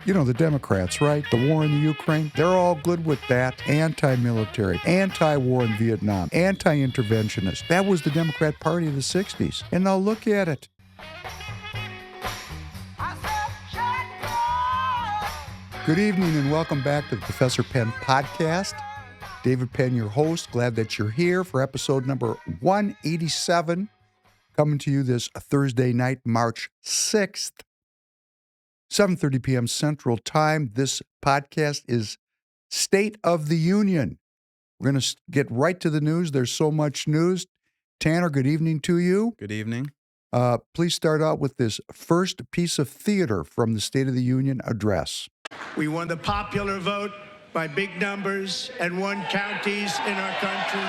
You know, the Democrats, right? The war in the Ukraine, they're all good with that. Anti-military, anti-war in Vietnam, anti-interventionist. That was the Democrat Party of the 60s. And now look at it. Good evening and welcome back to the Professor Penn podcast. David Penn, your host. Glad that you're here for episode number 187, coming to you this Thursday night, March 6th, 7:30 p.m. Central Time. This podcast is State of the Union. We're going to get right to the news. There's so much news. Tanner, good evening to you. Good evening. Please start out with this first piece of theater from the State of the Union address. We won the popular vote by big numbers and won counties in our country.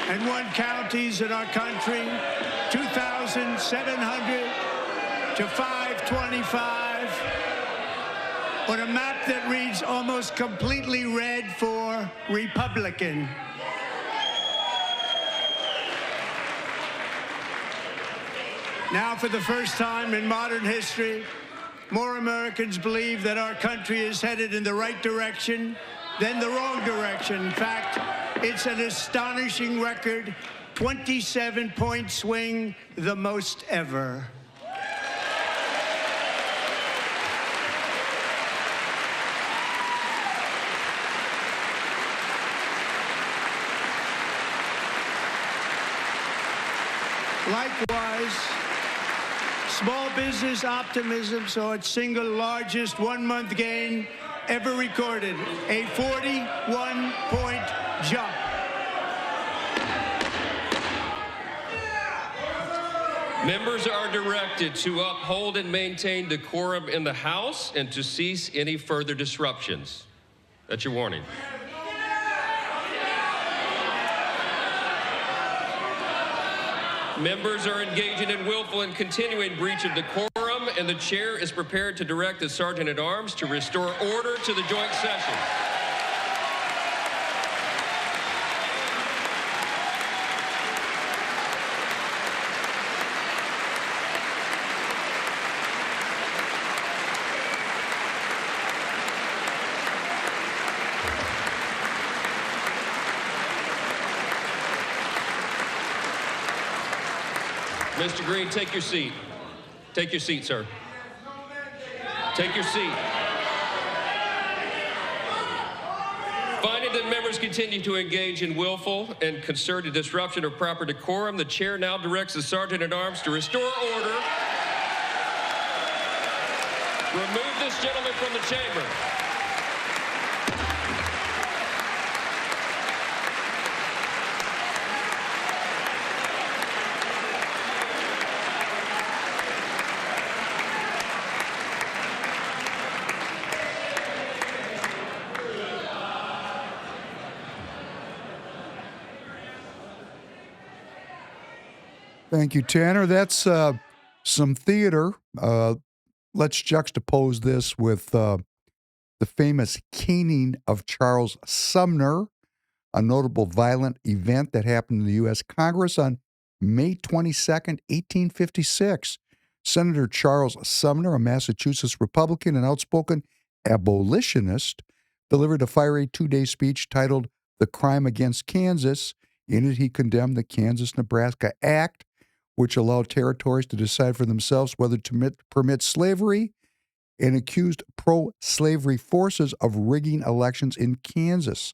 And won counties in our country, 2,700 to 525, on a map that reads almost completely red for Republican. Now, for the first time in modern history, more Americans believe that our country is headed in the right direction than the wrong direction. In fact, it's an astonishing record, 27-point swing, the most ever. Likewise, small business optimism saw its single largest one-month gain ever recorded, a 41-point jump. Members are directed to uphold and maintain decorum in the House and to cease any further disruptions. That's your warning. Members are engaging in willful and continuing breach of decorum, and the chair is prepared to direct the Sergeant-at-Arms to restore order to the joint session. Mr. Green, take your seat. Take your seat, sir. Take your seat. Finding that members continue to engage in willful and concerted disruption of proper decorum, the chair now directs the Sergeant-at-Arms to restore order. Remove this gentleman from the chamber. Thank you, Tanner. That's some theater. Let's juxtapose this with the famous caning of Charles Sumner, a notable violent event that happened in the U.S. Congress on May 22nd, 1856. Senator Charles Sumner, a Massachusetts Republican and outspoken abolitionist, delivered a fiery two-day speech titled The Crime Against Kansas. In it, he condemned the Kansas-Nebraska Act, which allowed territories to decide for themselves whether to permit slavery, and accused pro-slavery forces of rigging elections in Kansas.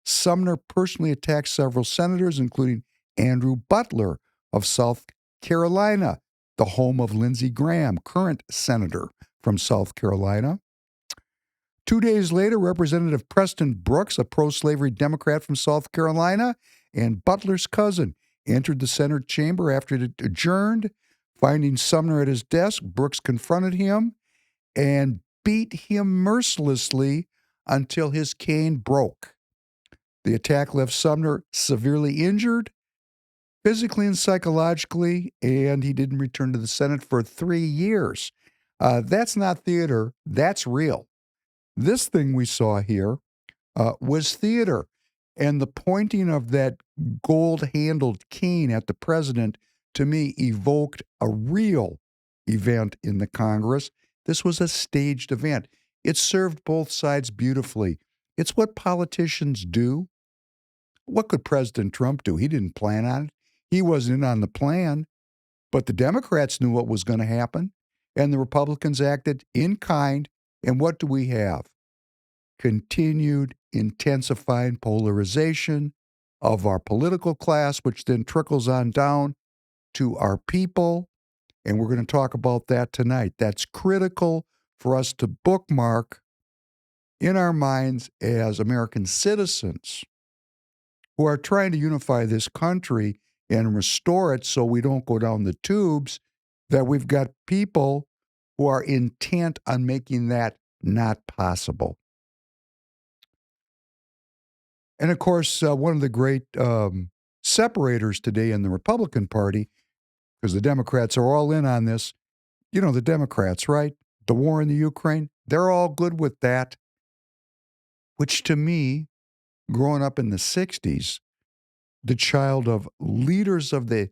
Sumner personally attacked several senators, including Andrew Butler of South Carolina, the home of Lindsey Graham, current senator from South Carolina. 2 days later, Representative Preston Brooks, a pro-slavery Democrat from South Carolina, and Butler's cousin, entered the Senate chamber after it adjourned. Finding Sumner at his desk, Brooks confronted him and beat him mercilessly until his cane broke. The attack left Sumner severely injured, physically and psychologically, and he didn't return to the Senate for 3 years. That's not theater, that's real. This thing we saw here was theater. And the pointing of that gold-handled cane at the president, to me, evoked a real event in the Congress. This was a staged event. It served both sides beautifully. It's what politicians do. What could President Trump do? He didn't plan on it. He wasn't in on the plan, but the Democrats knew what was going to happen, and the Republicans acted in kind. And what do we have? Continued intensifying polarization of our political class, which then trickles on down to our people. And we're going to talk about that tonight. That's critical for us to bookmark in our minds as American citizens who are trying to unify this country and restore it so we don't go down the tubes, that we've got people who are intent on making that not possible. And of course, one of the great separators today in the Republican Party, because the Democrats are all in on this, you know, the Democrats, right? The war in the Ukraine, they're all good with that, which to me, growing up in the 60s, the child of leaders of the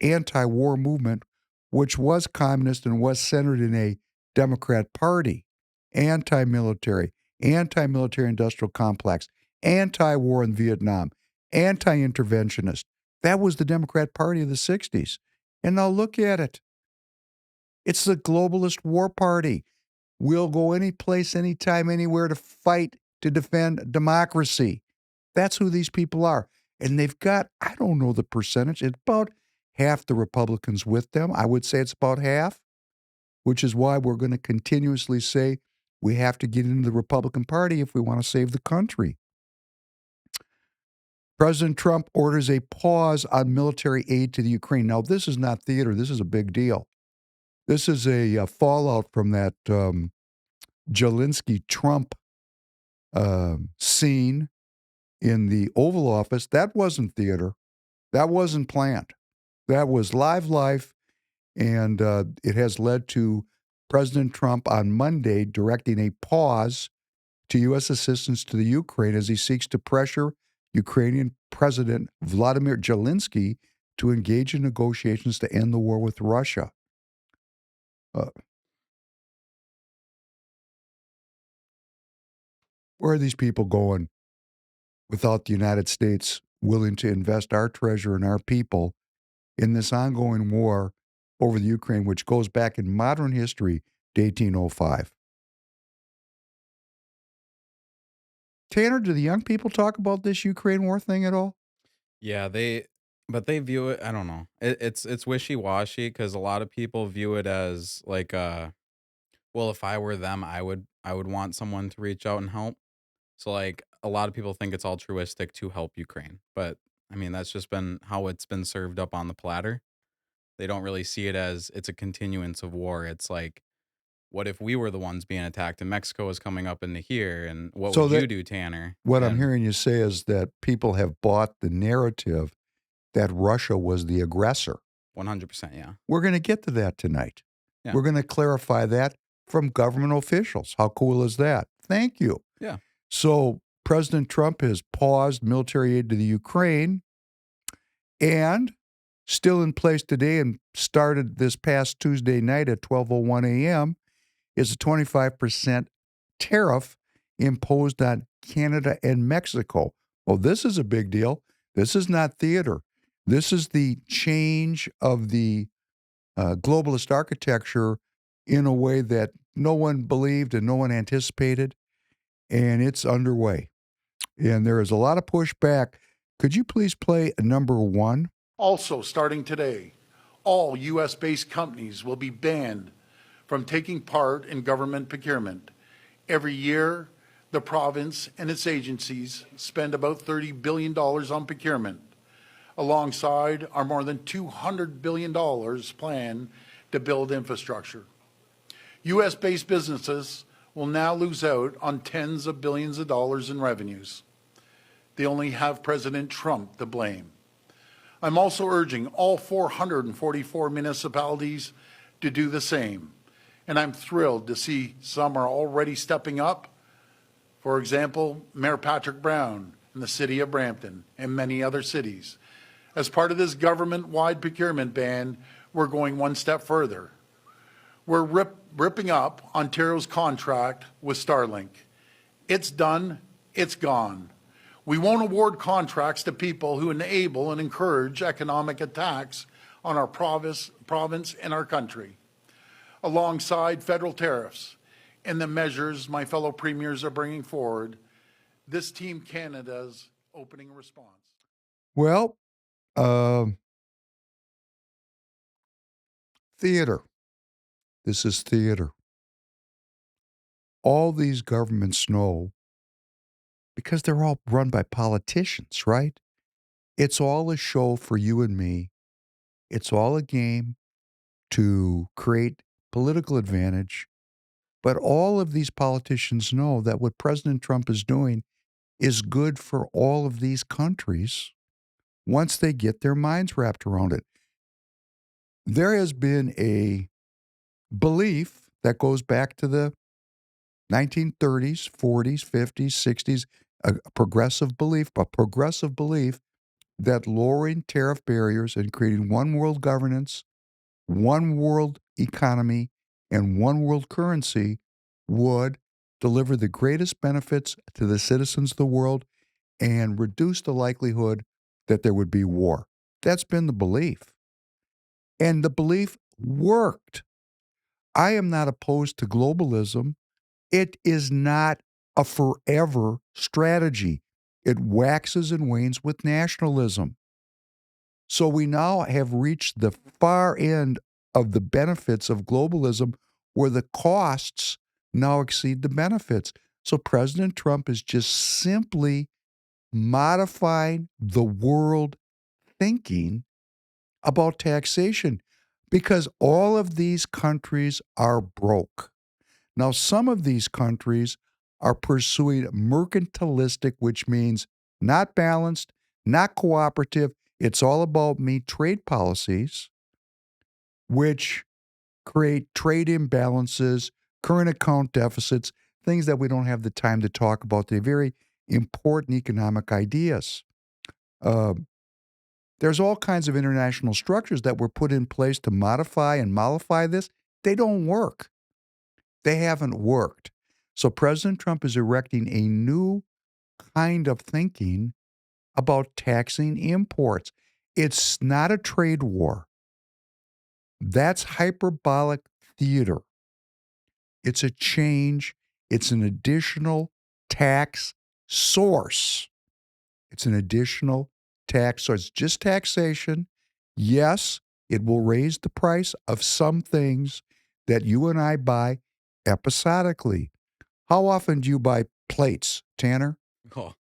anti-war movement, which was communist and was centered in a Democrat party, anti-military industrial complex, anti-war in Vietnam, anti-interventionist. That was the Democrat Party of the 60s. And now look at it. It's the globalist war party. We'll go any place, anytime, anywhere to fight to defend democracy. That's who these people are. And they've got, I don't know the percentage, it's about half the Republicans with them. I would say it's about half, which is why we're going to continuously say we have to get into the Republican Party if we want to save the country. President Trump orders a pause on military aid to the Ukraine. Now, this is not theater. This is a big deal. This is a fallout from that Zelensky-Trump scene in the Oval Office. That wasn't theater. That wasn't planned. That was live life, and it has led to President Trump on Monday directing a pause to U.S. assistance to the Ukraine as he seeks to pressure Ukrainian President Vladimir Zelensky to engage in negotiations to end the war with Russia. Where are these people going without the United States willing to invest our treasure and our people in this ongoing war over the Ukraine, which goes back in modern history to 1805? Tanner, do the young people talk about this Ukraine war thing at all? Yeah, but they view it, I don't know. It's wishy-washy because a lot of people view it as like well, if I were them, I would want someone to reach out and help. So like a lot of people think it's altruistic to help Ukraine. But I mean, that's just been how it's been served up on the platter. They don't really see it as it's a continuance of war. It's like, what if we were the ones being attacked and Mexico is coming up into here, and what So would that you do, Tanner? what I'm And hearing you say is that people have bought the narrative that Russia was the aggressor. 100%, yeah. We're going to get to that tonight. Yeah. We're going to clarify that from government officials. How cool is that? Thank you. Yeah. So President Trump has paused military aid to the Ukraine, and still in place today and started this past Tuesday night at 12:01 a.m. is a 25% tariff imposed on Canada and Mexico. Well, this is a big deal. This is not theater. This is the change of the globalist architecture in a way that no one believed and no one anticipated, and it's underway. And there is a lot of pushback. Could you please play number one? Also, starting today, all U.S.-based companies will be banned from taking part in government procurement. Every year, the province and its agencies spend about $30 billion on procurement, alongside our more than $200 billion plan to build infrastructure. U.S.-based businesses will now lose out on tens of billions of dollars in revenues. They only have President Trump to blame. I'm also urging all 444 municipalities to do the same. And I'm thrilled to see some are already stepping up. For example, Mayor Patrick Brown in the city of Brampton and many other cities. As part of this government-wide procurement ban, we're going one step further. We're ripping up Ontario's contract with Starlink. It's done, it's gone. We won't award contracts to people who enable and encourage economic attacks on our province and our country. Alongside federal tariffs and the measures my fellow premiers are bringing forward, this Team Canada's opening a response. Well, theater. This is theater. All these governments know, because they're all run by politicians, right? It's all a show for you and me. It's all a game to create political advantage. But all of these politicians know that what President Trump is doing is good for all of these countries once they get their minds wrapped around it. There has been a belief that goes back to the 1930s, 40s, 50s, 60s, a progressive belief that lowering tariff barriers and creating one world governance, one world economy, and one world currency would deliver the greatest benefits to the citizens of the world and reduce the likelihood that there would be war. That's been the belief. And the belief worked. I am not opposed to globalism. It is not a forever strategy. It waxes and wanes with nationalism. So we now have reached the far end of the benefits of globalism where the costs now exceed the benefits. So President Trump is just simply modifying the world thinking about taxation because all of these countries are broke. Now, some of these countries are pursuing mercantilistic, which means not balanced, not cooperative. It's all about me trade policies, which create trade imbalances, current account deficits, things that we don't have the time to talk about. They're very important economic ideas. There's all kinds of international structures that were put in place to modify and mollify this. They don't work. They haven't worked. So President Trump is erecting a new kind of thinking about taxing imports. It's not a trade war. That's hyperbolic theater. It's a change. It's an additional tax source. It's an additional tax source. Just taxation. Yes, it will raise the price of some things that you and I buy episodically. How often do you buy plates, Tanner? Oh.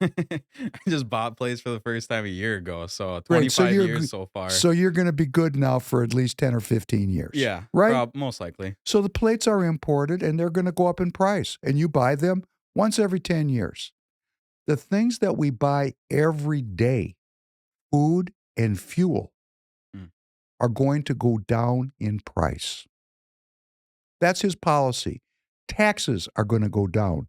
I just bought plates for the first time a year ago, so Right, 25 years so far. So you're going to be good now for at least 10 or 15 years. Yeah, right? Most likely. So the plates are imported and they're going to go up in price, and you buy them once every 10 years. The things that we buy every day, food and fuel, are going to go down in price. That's his policy. Taxes are going to go down.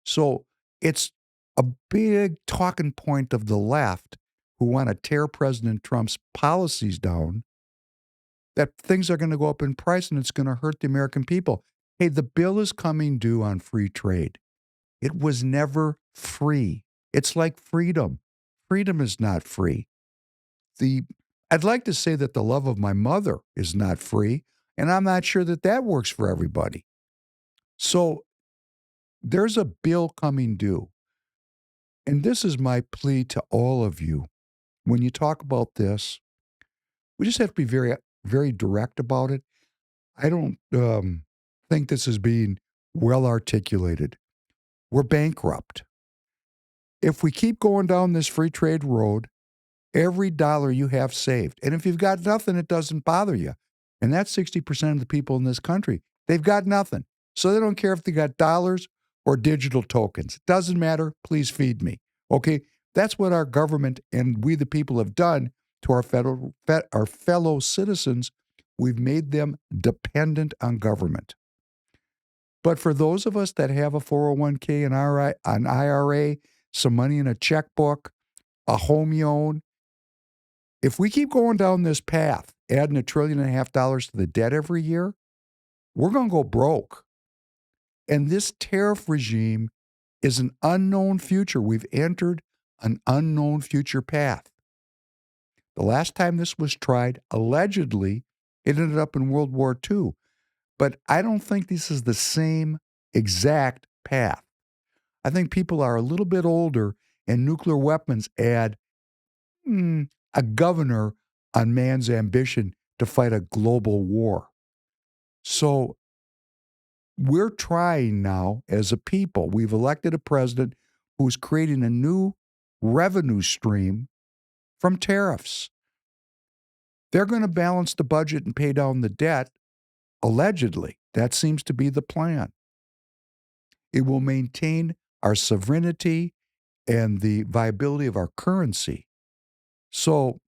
So it's a big talking point of the left who want to tear President Trump's policies down, that things are going to go up in price and it's going to hurt the American people. Hey, the bill is coming due on free trade. It was never free. It's like freedom. Freedom is not free. I'd like to say that the love of my mother is not free, and I'm not sure that that works for everybody. So there's a bill coming due. And this is my plea to all of you. When you talk about this, we just have to be very, very direct about it. I don't think this is being well articulated. We're bankrupt. If we keep going down this free trade road, every dollar you have saved, and if you've got nothing, it doesn't bother you. And that's 60% of the people in this country. They've got nothing. So they don't care if they got dollars or digital tokens. It doesn't matter. Please feed me. Okay, that's what our government and we the people have done to our fellow citizens. We've made them dependent on government. But for those of us that have a 401k, an IRA, some money in a checkbook, a home you own, if we keep going down this path, adding $1.5 trillion to the debt every year, we're going to go broke. And this tariff regime is an unknown future. We've entered an unknown future path. The last time this was tried, allegedly, it ended up in World War II. But I don't think this is the same exact path. I think people are a little bit older, and nuclear weapons add a governor on man's ambition to fight a global war. So we're trying now as a people. We've elected a president who's creating a new revenue stream from tariffs. They're going to balance the budget and pay down the debt, allegedly. That seems to be the plan. It will maintain our sovereignty and the viability of our currency. So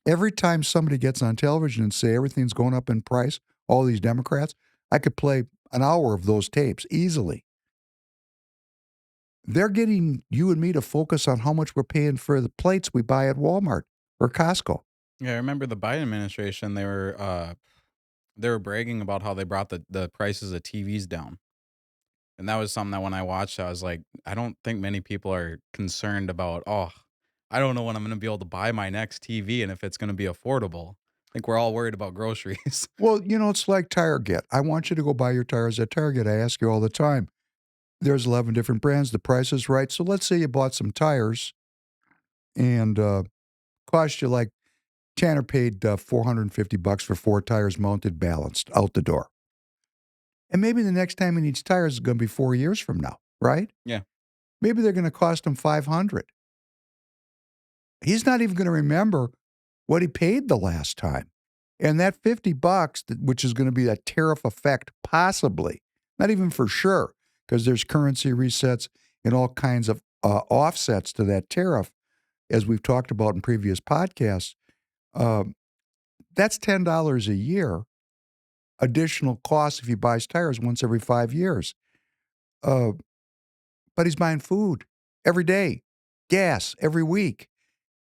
every time somebody gets on television and say everything's going up in price, all these Democrats, I could play an hour of those tapes easily. They're getting you and me to focus on how much we're paying for the plates we buy at Walmart or Costco. Yeah, I remember the Biden administration. They were bragging about how they brought the prices of TVs down, and that was something that when I watched, I was like, I don't think many people are concerned about. Oh, I don't know when I'm going to be able to buy my next TV and if it's going to be affordable. I think we're all worried about groceries. Well, it's like Target. I want you to go buy your tires at Target. I ask you all the time. There's 11 different brands. The price is right. So let's say you bought some tires and cost you like Tanner paid $450 for 4 tires mounted, balanced, out the door. And maybe the next time he needs tires is going to be 4 years from now, right? Yeah. Maybe they're going to cost him $500. He's not even going to remember what he paid the last time. And that $50, which is going to be a tariff effect, possibly, not even for sure, because there's currency resets and all kinds of offsets to that tariff, as we've talked about in previous podcasts. That's $10 a year additional cost if he buys tires once every 5 years. But he's buying food every day, gas every week.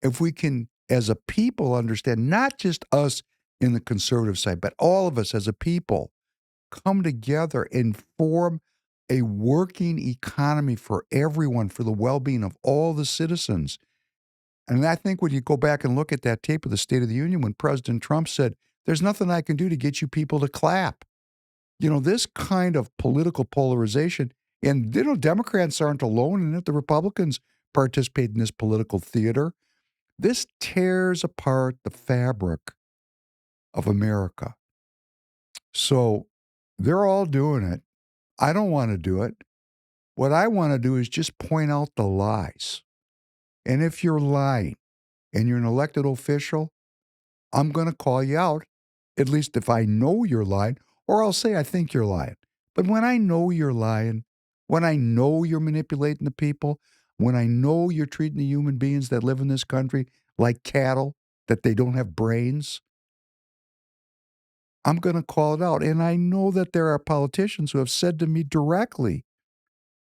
If we can, as a people, understand, not just us in the conservative side, but all of us as a people, come together and form a working economy for everyone, for the well-being of all the citizens. And I think when you go back and look at that tape of the State of the Union when President Trump said, there's nothing I can do to get you people to clap. This kind of political polarization, and Democrats aren't alone in it. The Republicans participate in this political theater. This tears apart the fabric of America. So they're all doing it. I don't want to do it. What I want to do is just point out the lies. And if you're lying and you're an elected official, I'm going to call you out, at least if I know you're lying, or I'll say I think you're lying. But when I know you're lying, when I know you're manipulating the people, when I know you're treating the human beings that live in this country like cattle, that they don't have brains, I'm going to call it out. And I know that there are politicians who have said to me directly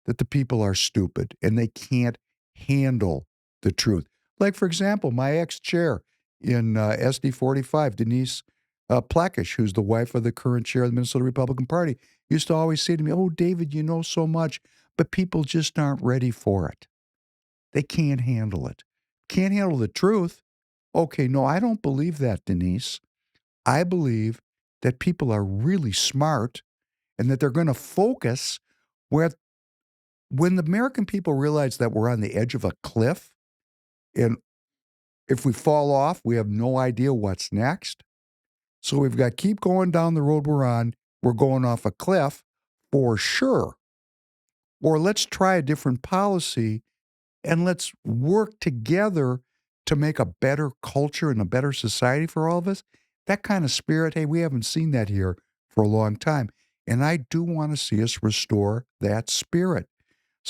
that the people are stupid and they can't handle the truth. Like, for example, my ex-chair in SD 45, Denise Plakish, who's the wife of the current chair of the Minnesota Republican Party, used to always say to me, oh, David, you know so much, but people just aren't ready for it. They can't handle it. Can't handle the truth. Okay, no, I don't believe that, Denise. I believe that people are really smart and that they're going to focus where when the American people realize that we're on the edge of a cliff and if we fall off, we have no idea what's next. So we've got to keep going down the road we're on. We're going off a cliff for sure. Or let's try a different policy and let's work together to make a better culture and a better society for all of us. That kind of spirit, hey, we haven't seen that here for a long time. And I do want to see us restore that spirit.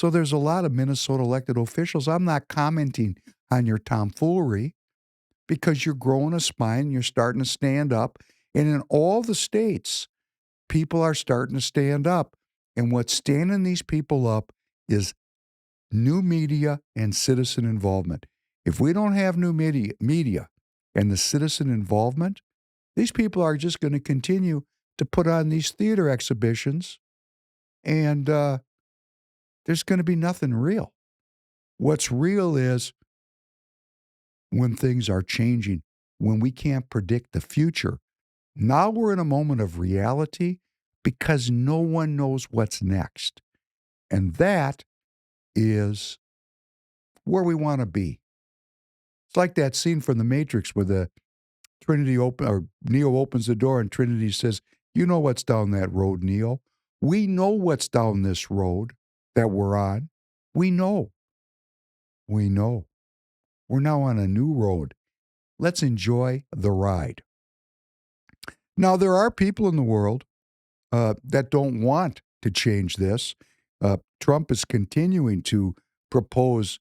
So there's a lot of Minnesota elected officials. I'm not commenting on your tomfoolery because you're growing a spine, you're starting to stand up. And in all the states, people are starting to stand up. And what's standing these people up is new media and citizen involvement. If we don't have new media and the citizen involvement, these people are just going to continue to put on these theater exhibitions, and there's going to be nothing real. What's real is when things are changing, when we can't predict the future. Now we're in a moment of reality because no one knows what's next. And that is where we want to be. It's like that scene from The Matrix where the Neo opens the door and Trinity says, "You know what's down that road, Neo. We know what's down this road that we're on. We know. We know. We're now on a new road. Let's enjoy the ride." Now, there are people in the world that don't want to change this. Trump is continuing to propose,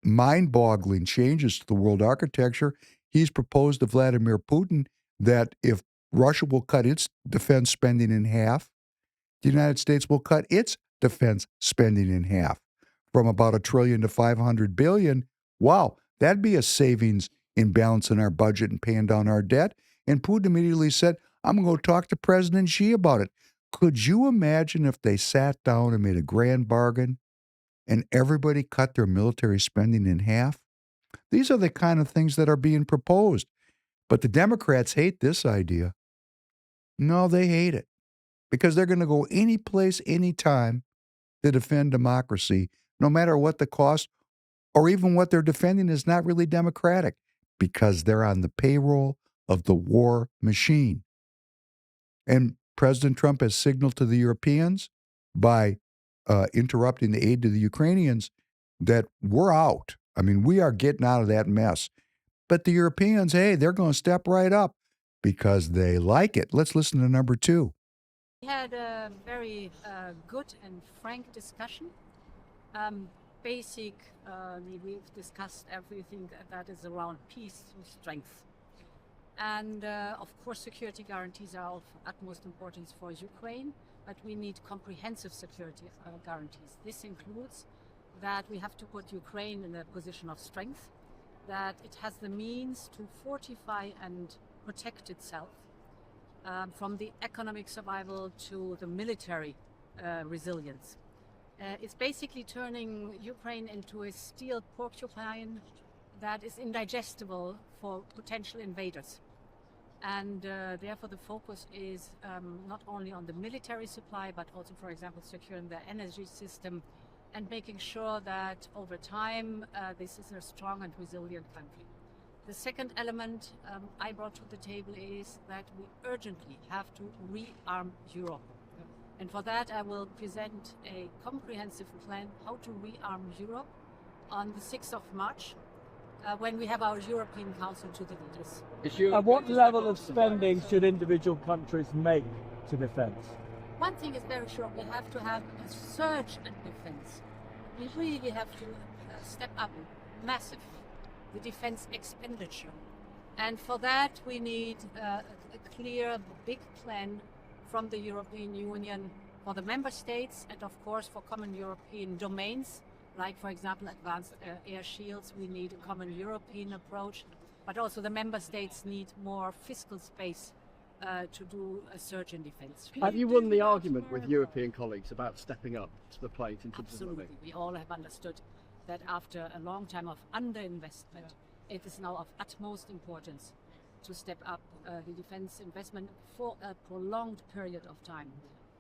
mind-boggling changes to the world architecture. He's proposed to Vladimir Putin that if Russia will cut its defense spending in half, the United States will cut its defense spending in half from about $1 trillion to $500 billion. Wow, that'd be a savings in balancing our budget and paying down our debt. And Putin immediately said, "I'm going to go talk to President Xi about it." Could you imagine if they sat down and made a grand bargain and everybody cut their military spending in half? These are the kind of things that are being proposed. But the Democrats hate this idea. No, they hate it because they're going to go any place, anytime to defend democracy, no matter what the cost or even what they're defending is not really democratic because they're on the payroll of the war machine. And President Trump has signaled to the Europeans by interrupting the aid to the Ukrainians that we're out. I mean, we are getting out of that mess. But the Europeans, hey, they're going to step right up because they like it. Let's listen to number 2. We had a very good and frank discussion. We've discussed everything that is around peace and strength. And of course, security guarantees are of utmost importance for Ukraine, but we need comprehensive security guarantees. This includes that we have to put Ukraine in a position of strength, that it has the means to fortify and protect itself from the economic survival to the military resilience. It's basically turning Ukraine into a steel porcupine that is indigestible for potential invaders. And therefore the focus is not only on the military supply, but also, for example, securing the energy system and making sure that over time this is a strong and resilient country. The second element I brought to the table is that we urgently have to rearm Europe. And for that I will present a comprehensive plan how to rearm Europe on the 6th of March when we have our European Council to the leaders. And what level of spending should individual countries make to defence? One thing is very sure, we have to have a surge in defence. We really have to step up massive the defence expenditure. And for that we need a clear, big plan from the European Union for the member states and of course for common European domains, like for example advanced air shields. We need a common European approach, but also the member states need more fiscal space to do a surge in defence. Have you won the argument with European colleagues about stepping up to the plate in terms of Absolutely. We all have understood that after a long time of underinvestment, it is now of utmost importance to step up the defence investment for a prolonged period of time.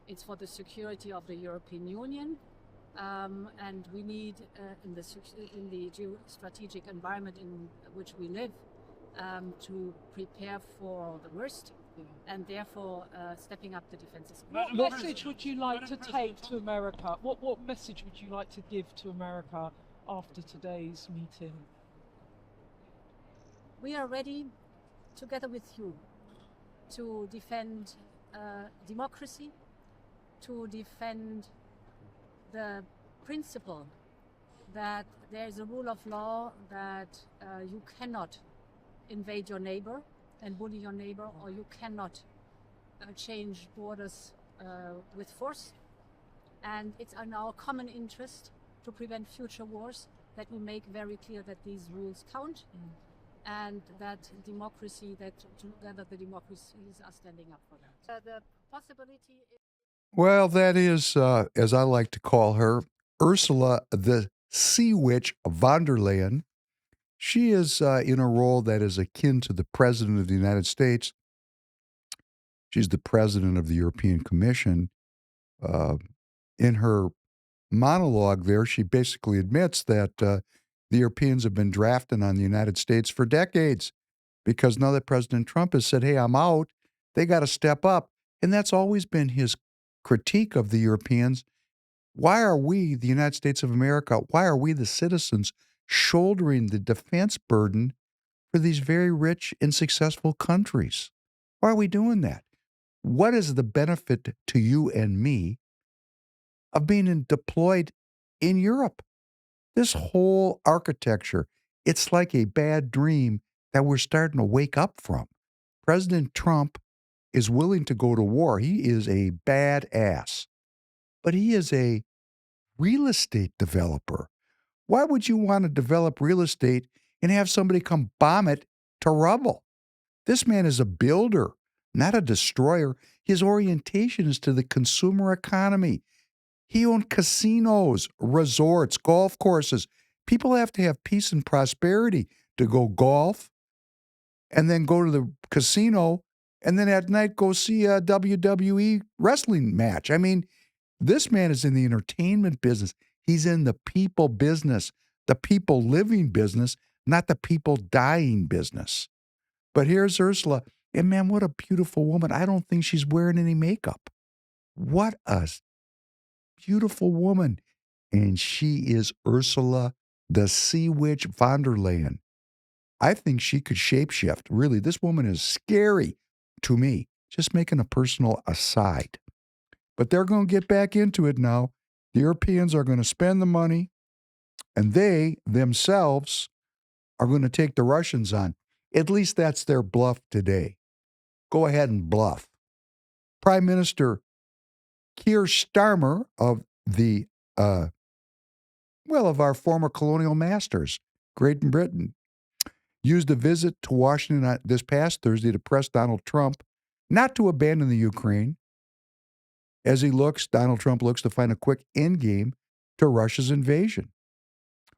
It's for the security of the European Union, and we need in the geostrategic environment in which we live to prepare for the worst, and therefore stepping up the defences. What message would you like to take to America? What message would you like to give to America after today's meeting? We are ready, together with you, to defend democracy, to defend the principle that there's a rule of law that you cannot invade your neighbor and bully your neighbor, or you cannot change borders with force. And it's in our common interest to prevent future wars that we make very clear that these rules count and that democracy, that together the democracies are standing up for that. The possibility is... Well, that is, as I like to call her, Ursula the Sea Witch von der Leyen. She is in a role that is akin to the President of the United States. She's the President of the European Commission. In her monologue there, she basically admits that the Europeans have been drafting on the United States for decades because now that President Trump has said, hey, I'm out, they got to step up. And that's always been his critique of the Europeans. Why are we, the United States of America, why are we, the citizens, shouldering the defense burden for these very rich and successful countries? Why are we doing that? What is the benefit to you and me of being deployed in Europe? This whole architecture, it's like a bad dream that we're starting to wake up from. President Trump is willing to go to war. He is a badass, but he is a real estate developer. Why would you want to develop real estate and have somebody come bomb it to rubble? This man is a builder, not a destroyer. His orientation is to the consumer economy. He owned casinos, resorts, golf courses. People have to have peace and prosperity to go golf and then go to the casino and then at night go see a WWE wrestling match. I mean, this man is in the entertainment business. He's in the people business, the people living business, not the people dying business. But here's Ursula. And man, what a beautiful woman. I don't think she's wearing any makeup. What a beautiful woman. And she is Ursula the Sea Witch von der Leyen. I think she could shapeshift. Really, this woman is scary to me. Just making a personal aside. But they're going to get back into it now. The Europeans are going to spend the money, and they themselves are going to take the Russians on. At least that's their bluff today. Go ahead and bluff. Prime Minister Keir Starmer of the, of our former colonial masters, Great Britain, used a visit to Washington this past Thursday to press Donald Trump not to abandon the Ukraine. As Donald Trump looks to find a quick endgame to Russia's invasion.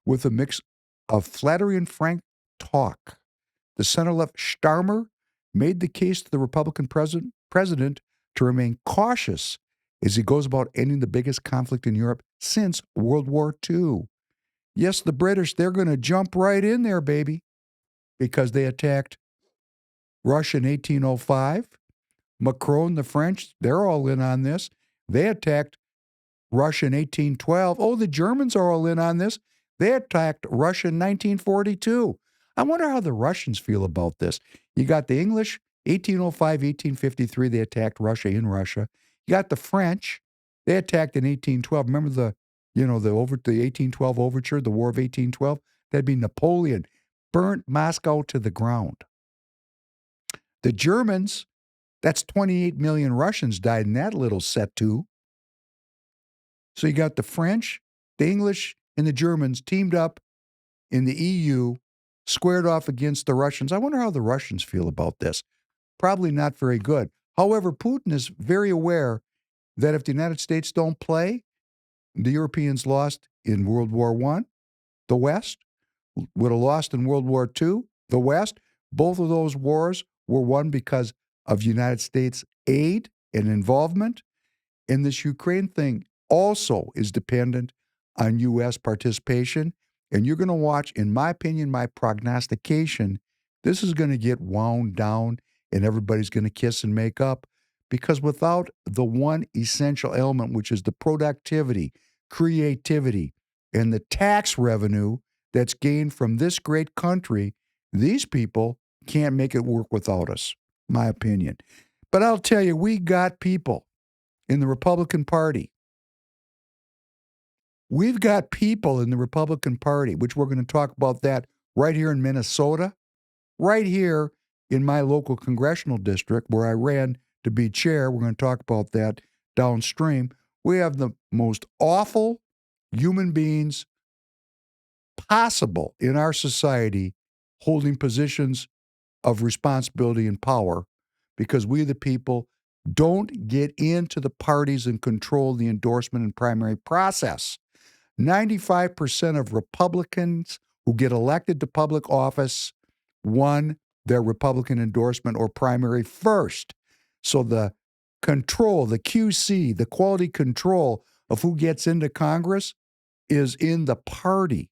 With a mix of flattery and frank talk, the center-left Starmer made the case to the Republican president to remain cautious as he goes about ending the biggest conflict in Europe since World War II. Yes, the British, they're going to jump right in there, baby, because they attacked Russia in 1805. Macron, the French, they're all in on this. They attacked Russia in 1812. Oh, the Germans are all in on this. They attacked Russia in 1942. I wonder how the Russians feel about this. You got the English, 1805, 1853, they attacked Russia in Russia. You got the French, they attacked in 1812. Remember the 1812 overture, the War of 1812? That'd be Napoleon. Burnt Moscow to the ground. The Germans, that's 28 million Russians died in that little set too. So you got the French, the English, and the Germans teamed up in the EU, squared off against the Russians. I wonder how the Russians feel about this. Probably not very good. However, Putin is very aware that if the United States don't play, the Europeans lost in World War I, the West, would have lost in World War II, the West. Both of those wars were won because of United States aid and involvement. And this Ukraine thing also is dependent on U.S. participation. And you're going to watch, in my opinion, my prognostication, this is going to get wound down and everybody's going to kiss and make up. Because without the one essential element, which is the productivity, creativity, and the tax revenue that's gained from this great country, these people can't make it work without us, my opinion. But I'll tell you, we got people in the Republican Party We've got people in the Republican Party, which we're going to talk about that right here in Minnesota, right here in my local congressional district where I ran to be chair. We're going to talk about that downstream. We have the most awful human beings possible in our society holding positions of responsibility and power because we, the people, don't get into the parties and control the endorsement and primary process. 95% of Republicans who get elected to public office won their Republican endorsement or primary first. So the control, the QC, the quality control of who gets into Congress is in the party.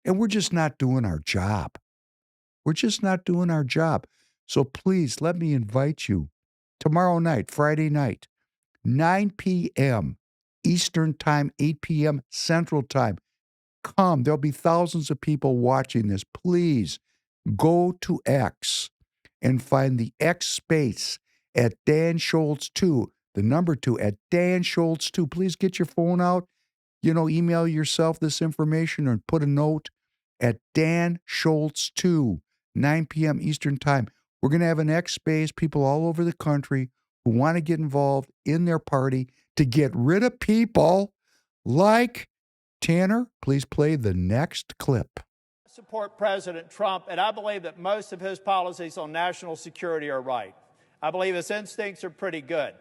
And we're just not doing our job. We're just not doing our job. So please let me invite you tomorrow night, Friday night, 9 p.m. Eastern Time, 8 p.m. Central Time. Come. There'll be thousands of people watching this. Please go to X and find the X space at Dan Schultz 2, the number 2 at Dan Schultz 2. Please get your phone out. Email yourself this information or put a note at Dan Schultz 2, 9 p.m. Eastern Time. We're going to have an X space, people all over the country who want to get involved in their party to get rid of people like Tanner. Please play the next clip. I support President Trump, and I believe that most of his policies on national security are right. I believe his instincts are pretty good.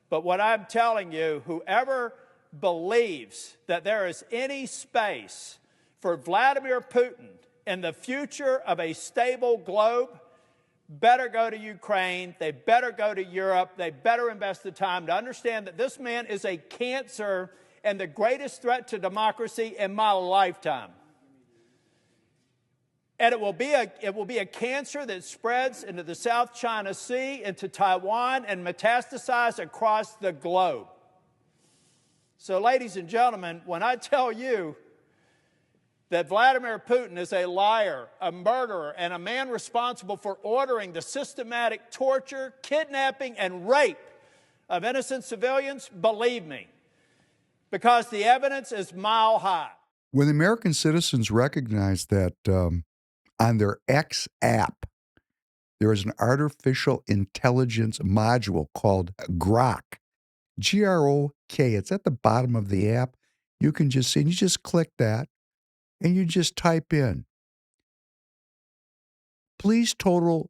But what I'm telling you, whoever believes that there is any space for Vladimir Putin in the future of a stable globe better go to Ukraine, they better go to Europe, they better invest the time to understand that this man is a cancer and the greatest threat to democracy in my lifetime. And it will be a cancer that spreads into the South China Sea, into Taiwan, and metastasizes across the globe. So, ladies and gentlemen, when I tell you that Vladimir Putin is a liar, a murderer, and a man responsible for ordering the systematic torture, kidnapping, and rape of innocent civilians, believe me, because the evidence is mile high. When the American citizens recognize that on their X app, there is an artificial intelligence module called Grok, Grok. It's at the bottom of the app. You can just see, and you just click that, and you just type in, please total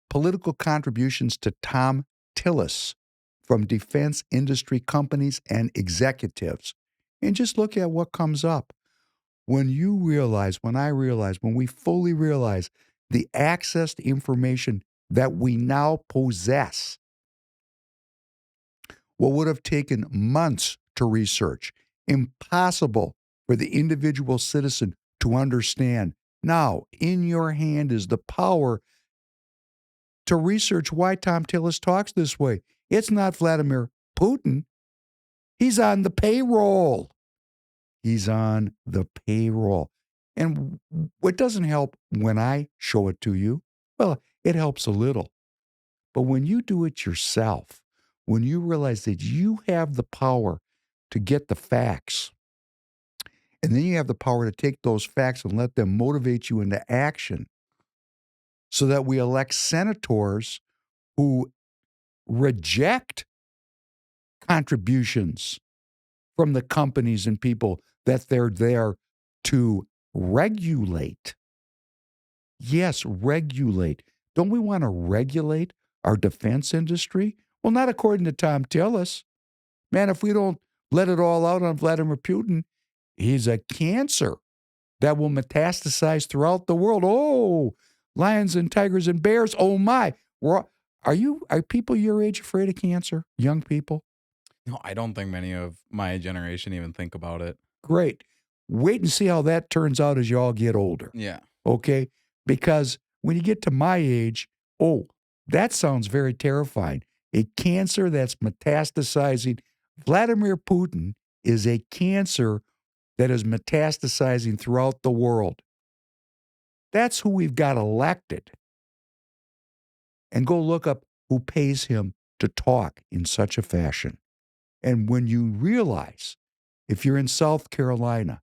political contributions to Tom Tillis from defense industry companies and executives, and just look at what comes up. When we fully realize the access to information that we now possess, what would have taken months to research, impossible for the individual citizen to understand. Now, in your hand is the power to research why Tom Tillis talks this way. It's not Vladimir Putin. He's on the payroll. He's on the payroll. And what doesn't help when I show it to you? Well, it helps a little. But when you do it yourself, when you realize that you have the power to get the facts, and then you have the power to take those facts and let them motivate you into action so that we elect senators who reject contributions from the companies and people that they're there to regulate. Yes, regulate. Don't we want to regulate our defense industry? Well, not according to Tom Tillis. Man, if we don't let it all out on Vladimir Putin, he's a cancer that will metastasize throughout the world. Oh, lions and tigers and bears. Oh my. Are people your age afraid of cancer? Young people? No, I don't think many of my generation even think about it. Great. Wait and see how that turns out as you all get older. Yeah. Okay? Because when you get to my age, that sounds very terrifying. A cancer that's metastasizing. Vladimir Putin is a cancer that is metastasizing throughout the world. That's who we've got elected. And go look up who pays him to talk in such a fashion. And when you realize if you're in South Carolina,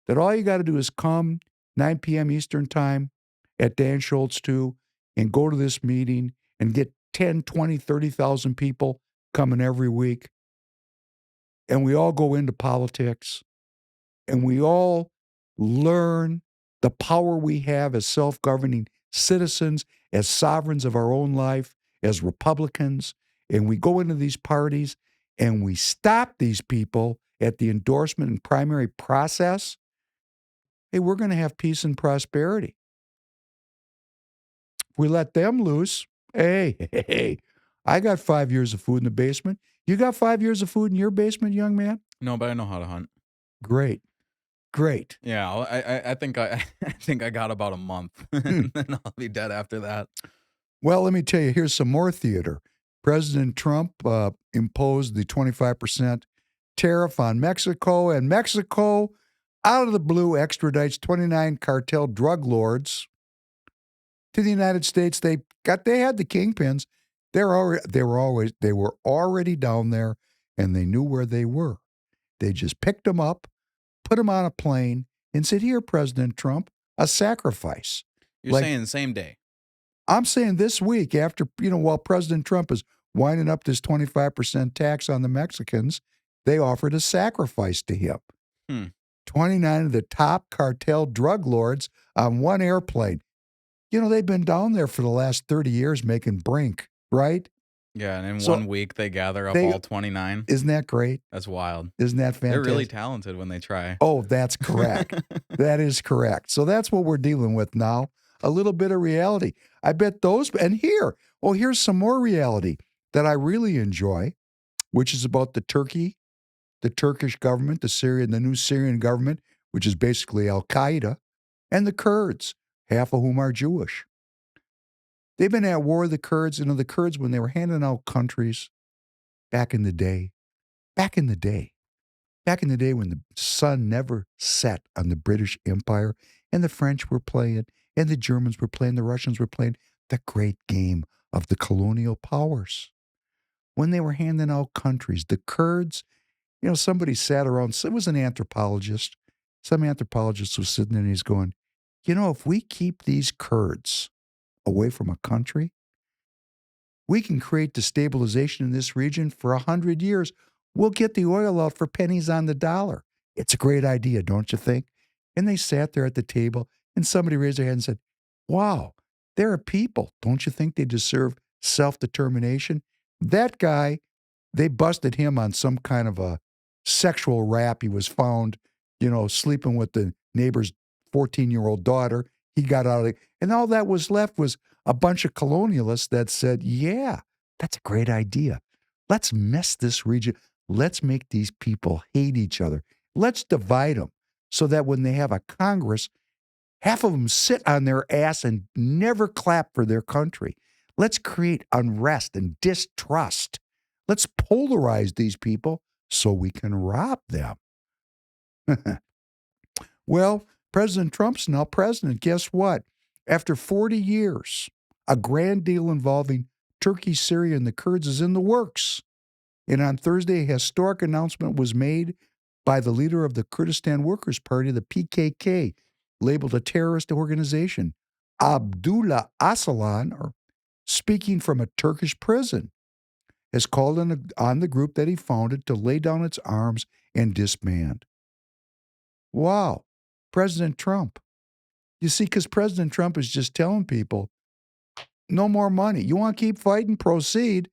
that all you got to do is come 9 p.m. Eastern time at Dan Schultz 2 and go to this meeting and get 10, 20, 30,000 people coming every week. And we all go into politics and we all learn the power we have as self-governing citizens, as sovereigns of our own life, as Republicans. And we go into these parties and we stop these people at the endorsement and primary process. Hey, we're going to have peace and prosperity. If we let them loose, hey, I got 5 years of food in the basement. You got 5 years of food in your basement, young man? No, but I know how to hunt. Great. Yeah, I think I think I got about a month, and then I'll be dead after that. Well, let me tell you, here's some more theater. President Trump imposed the 25% tariff on Mexico, and Mexico, out of the blue, extradites 29 cartel drug lords to the United States. They had the kingpins. They were already down there, and they knew where they were. They just picked them up, put them on a plane, and said, "Here, President Trump, a sacrifice." You're saying same day. I'm saying this week, after, while President Trump is winding up this 25% tax on the Mexicans, they offered a sacrifice to him. 29 of the top cartel drug lords on one airplane. They've been down there for the last 30 years making brink, right? Yeah, and in 1 week they gather up all 29. Isn't that great? That's wild. Isn't that fantastic? They're really talented when they try. Oh, that's correct. That is correct. So that's what we're dealing with now. A little bit of reality. I bet those, and here's some more reality that I really enjoy, which is about the Turkish government, the new Syrian government, which is basically Al-Qaeda, and the Kurds, half of whom are Jewish. They've been at war with the Kurds. The Kurds, when they were handing out countries back in the day when the sun never set on the British Empire, and the French were playing, and the Germans were playing, the Russians were playing the great game of the colonial powers. When they were handing out countries, the Kurds, somebody sat around, it was an anthropologist. Some anthropologist was sitting there and he's going, if we keep these Kurds away from a country, we can create destabilization in this region for 100 years. We'll get the oil out for pennies on the dollar. It's a great idea, don't you think? And they sat there at the table, and somebody raised their hand and said, wow, there are people. Don't you think they deserve self-determination? That guy, they busted him on some kind of a sexual rap. He was found, sleeping with the neighbor's 14-year-old daughter. He got out of it. And all that was left was a bunch of colonialists that said, yeah, that's a great idea. Let's mess this region. Let's make these people hate each other. Let's divide them so that when they have a Congress, half of them sit on their ass and never clap for their country. Let's create unrest and distrust. Let's polarize these people so we can rob them. Well, President Trump's now president. Guess what? After 40 years, a grand deal involving Turkey, Syria, and the Kurds is in the works. And on Thursday, a historic announcement was made by the leader of the Kurdistan Workers' Party, the PKK, labeled a terrorist organization. Abdullah Öcalan, or speaking from a Turkish prison, has called on the group that he founded to lay down its arms and disband. Wow. President Trump. You see, because President Trump is just telling people, no more money. You want to keep fighting? Proceed.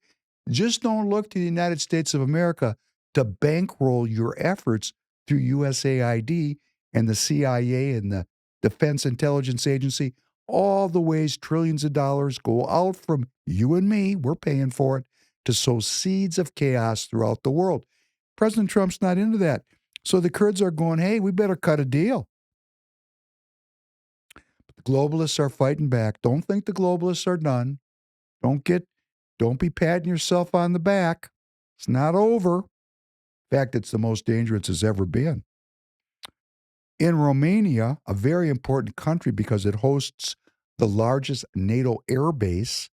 Just don't look to the United States of America to bankroll your efforts through USAID and the CIA and the Defense Intelligence Agency. All the ways trillions of dollars go out from you and me, we're paying for it, to sow seeds of chaos throughout the world. President Trump's not into that. So the Kurds are going, hey, we better cut a deal. But the globalists are fighting back. Don't think the globalists are done. Don't be patting yourself on the back. It's not over. In fact, it's the most dangerous it's ever been. In Romania, a very important country because it hosts the largest NATO air base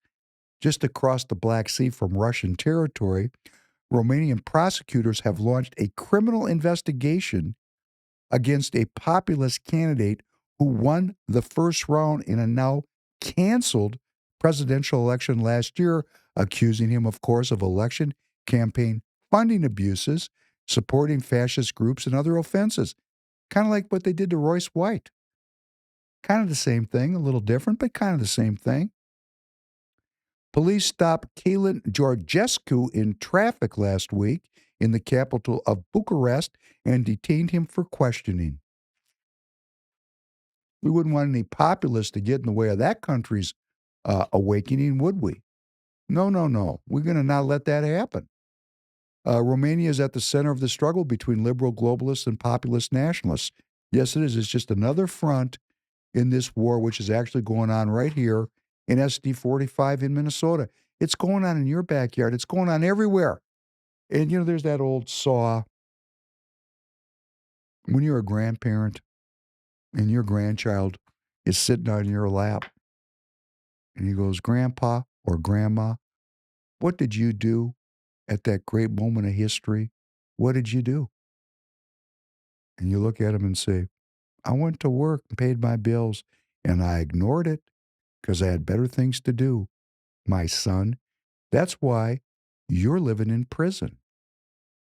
just across the Black Sea from Russian territory, Romanian prosecutors have launched a criminal investigation against a populist candidate who won the first round in a now canceled presidential election last year, accusing him, of course, of election campaign funding abuses, supporting fascist groups, and other offenses. Kind of like what they did to Royce White. Kind of the same thing, a little different, but kind of the same thing. Police stopped Kalin Georgescu in traffic last week in the capital of Bucharest and detained him for questioning. We wouldn't want any populists to get in the way of that country's awakening, would we? No, no, no. We're going to not let that happen. Romania is at the center of the struggle between liberal globalists and populist nationalists. Yes, it is. It's just another front in this war, which is actually going on right here in SD 45 in Minnesota. It's going on in your backyard. It's going on everywhere. And, there's that old saw. When you're a grandparent and your grandchild is sitting on your lap and he goes, Grandpa or Grandma, what did you do at that great moment of history? What did you do? And you look at him and say, I went to work and paid my bills and I ignored it because I had better things to do. My son, that's why you're living in prison.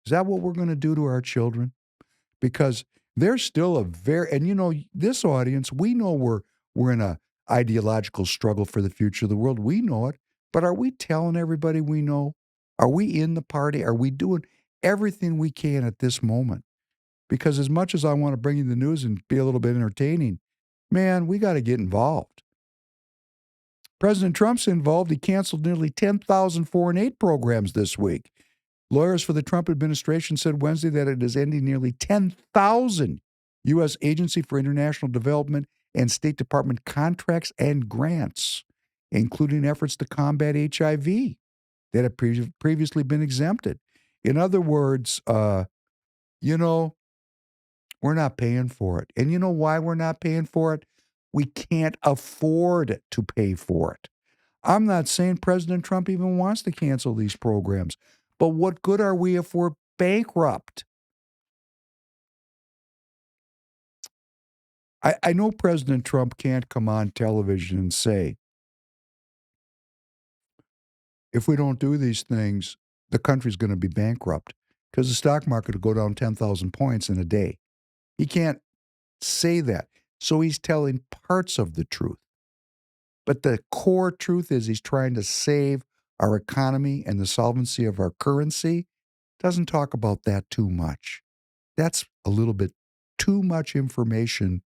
Is that what we're going to do to our children? Because they're still and this audience, we know we're in a ideological struggle for the future of the world. We know it, but are we telling everybody we know? Are we in the party? Are we doing everything we can at this moment? Because as much as I want to bring you the news and be a little bit entertaining, man, we got to get involved. President Trump's involved. He canceled nearly 10,000 foreign aid programs this week. Lawyers for the Trump administration said Wednesday that it is ending nearly 10,000 U.S. Agency for International Development and State Department contracts and grants, including efforts to combat HIV that have previously been exempted. In other words, we're not paying for it. And you know why we're not paying for it? We can't afford to pay for it. I'm not saying President Trump even wants to cancel these programs, but what good are we if we're bankrupt? I know President Trump can't come on television and say, if we don't do these things, the country's going to be bankrupt because the stock market will go down 10,000 points in a day. He can't say that. So he's telling parts of the truth. But the core truth is he's trying to save our economy and the solvency of our currency. Doesn't talk about that too much. That's a little bit too much information,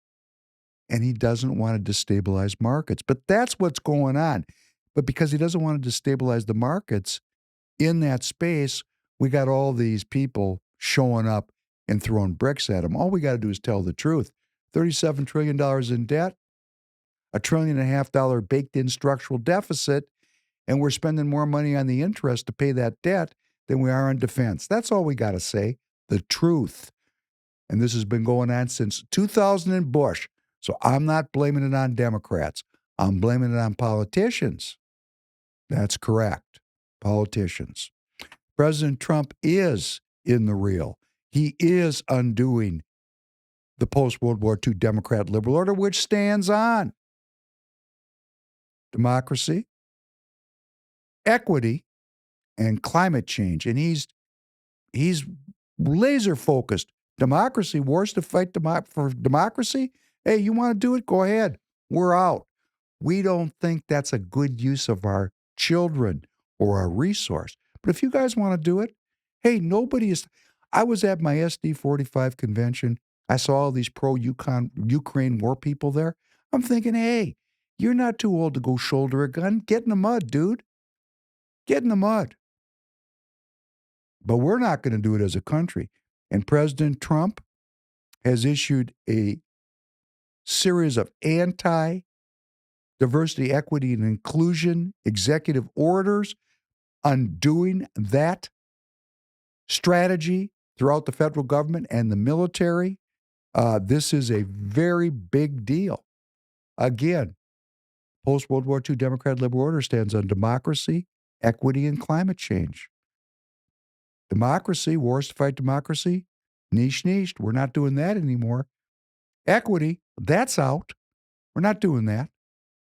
and he doesn't want to destabilize markets. But that's what's going on. But because he doesn't want to destabilize the markets, in that space, we got all these people showing up and throwing bricks at him. All we got to do is tell the truth. $37 trillion in debt, $1.5 trillion baked-in structural deficit, and we're spending more money on the interest to pay that debt than we are on defense. That's all we got to say, the truth. And this has been going on since 2000 and Bush. So I'm not blaming it on Democrats. I'm blaming it on politicians. That's correct. Politicians. President Trump is in the real. He is undoing the post-World War II Democrat liberal order, which stands on democracy, equity, and climate change. And he's laser focused. Democracy, wars to fight for democracy. Hey, you want to do it? Go ahead. We're out. We don't think that's a good use of our children or our resource. But if you guys want to do it, hey, nobody is. I was at my SD 45 convention. I saw all these pro-Ukraine war people there. I'm thinking, hey, you're not too old to go shoulder a gun. Get in the mud, dude. Get in the mud. But we're not going to do it as a country. And President Trump has issued a series of anti-diversity, equity, and inclusion executive orders undoing that strategy throughout the federal government and the military. This is a very big deal. Again, post-World War II Democrat liberal order stands on democracy, equity, and climate change. Democracy, wars to fight democracy, niche. We're not doing that anymore. Equity, that's out. We're not doing that.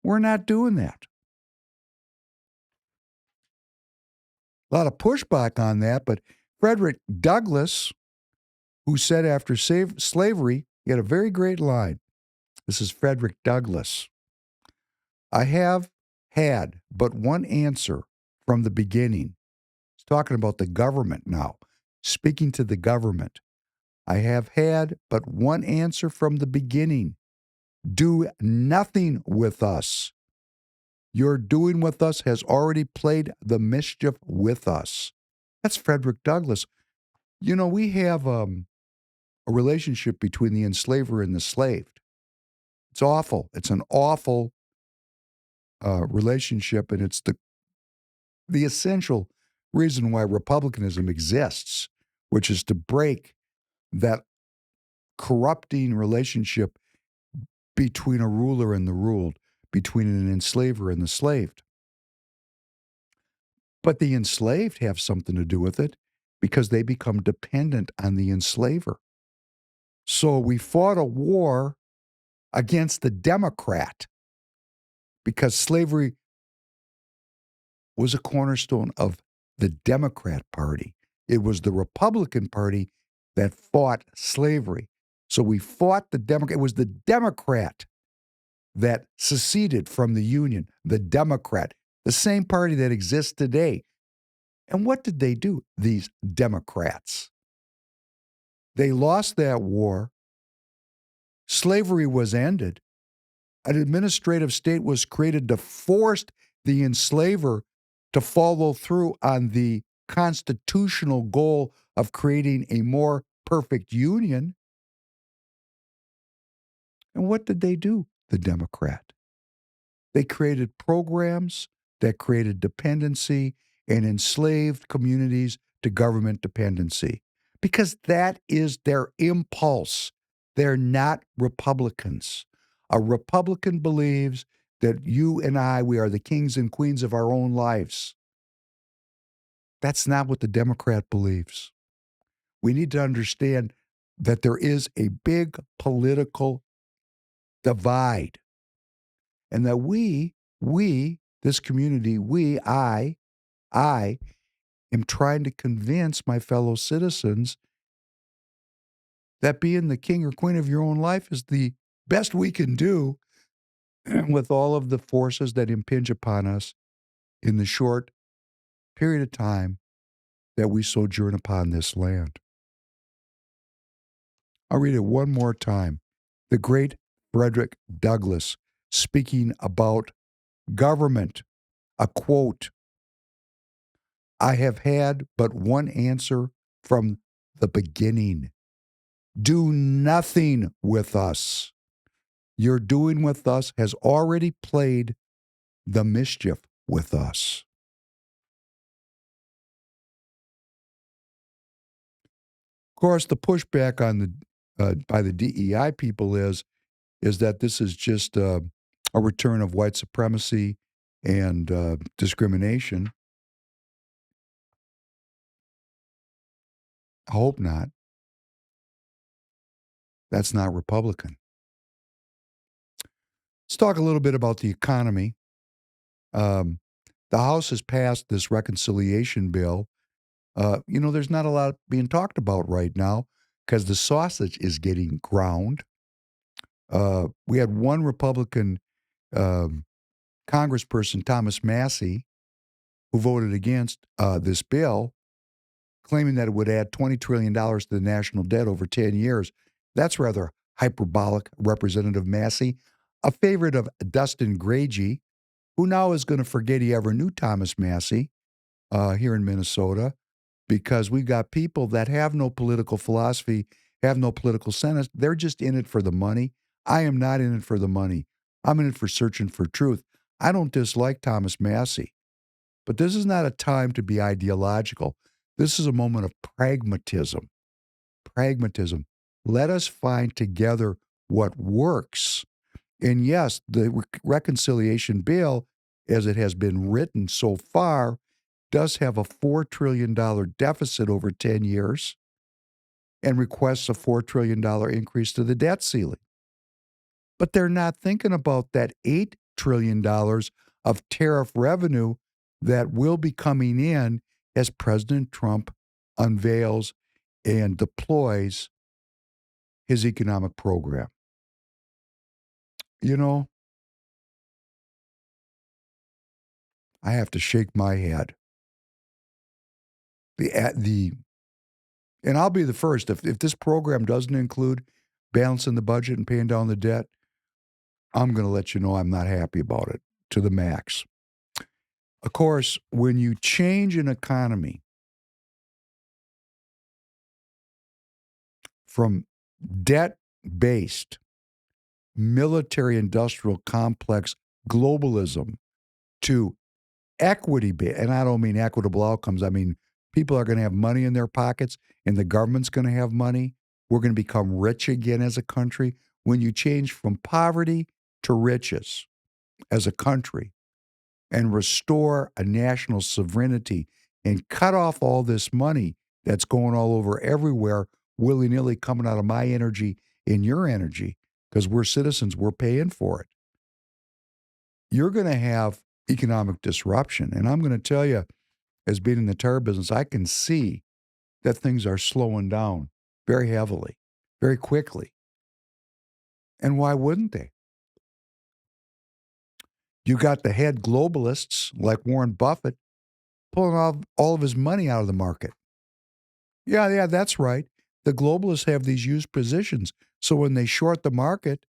We're not doing that. A lot of pushback on that, but Frederick Douglass, who said after slavery, he had a very great line. This is Frederick Douglass. I have had but one answer from the beginning. He's talking about the government now, speaking to the government. I have had but one answer from the beginning. Do nothing with us. Your doing with us has already played the mischief with us. That's Frederick Douglass. You know, we have a relationship between the enslaver and the slaved. It's awful. It's an awful relationship, and it's the essential reason why republicanism exists, which is to break that corrupting relationship between a ruler and the ruled, between an enslaver and the slaved. But the enslaved have something to do with it because they become dependent on the enslaver. So we fought a war against the Democrat because slavery was a cornerstone of the Democrat Party. It was the Republican Party that fought slavery. So we fought the Democrat. It was the Democrat that seceded from the Union, the Democrat, the same party that exists today. And what did they do, these Democrats? They lost that war. Slavery was ended. An administrative state was created to force the enslaver to follow through on the constitutional goal of creating a more perfect union. And what did they do, the Democrat? They created programs that created dependency and enslaved communities to government dependency because that is their impulse. They're not Republicans. A Republican believes that you and I, we are the kings and queens of our own lives. That's not what the Democrat believes. We need to understand that there is a big political divide and that we, this community, I am trying to convince my fellow citizens that being the king or queen of your own life is the best we can do with all of the forces that impinge upon us in the short period of time that we sojourn upon this land. I'll read it one more time. The great Frederick Douglass speaking about government, a quote, I have had but one answer from the beginning. Do nothing with us. Your doing with us has already played the mischief with us. Of course, the pushback on the by the DEI people is that this is just a return of white supremacy and discrimination. I hope not. That's not Republican. Let's talk a little bit about the economy. The House has passed this reconciliation bill. There's not a lot being talked about right now because the sausage is getting ground. We had one Republican Congressperson, Thomas Massey, who voted against this bill, claiming that it would add $20 trillion to the national debt over 10 years. That's rather hyperbolic, Representative Massey, a favorite of Dustin Gragey, who now is going to forget he ever knew Thomas Massey here in Minnesota, because we've got people that have no political philosophy, have no political sense. They're just in it for the money. I am not in it for the money. I'm in it for searching for truth. I don't dislike Thomas Massey, but this is not a time to be ideological. This is a moment of pragmatism. Pragmatism. Let us find together what works. And yes, the reconciliation bill, as it has been written so far, does have a $4 trillion deficit over 10 years and requests a $4 trillion increase to the debt ceiling. But they're not thinking about that $8 trillion of tariff revenue that will be coming in as President Trump unveils and deploys his economic program. You know, I have to shake my head. And I'll be the first. If this program doesn't include balancing the budget and paying down the debt, I'm going to let you know I'm not happy about it to the max. Of course, when you change an economy from debt-based, military-industrial complex globalism to equity-based, and I don't mean equitable outcomes, I mean people are going to have money in their pockets and the government's going to have money. We're going to become rich again as a country. When you change from poverty to riches as a country and restore a national sovereignty and cut off all this money that's going all over everywhere, willy-nilly coming out of my energy and your energy, because we're citizens, we're paying for it. You're going to have economic disruption. And I'm going to tell you, as being in the tire business, I can see that things are slowing down very heavily, very quickly. And why wouldn't they? You got the head globalists like Warren Buffett pulling all of his money out of the market. Yeah, that's right. The globalists have these used positions. So when they short the market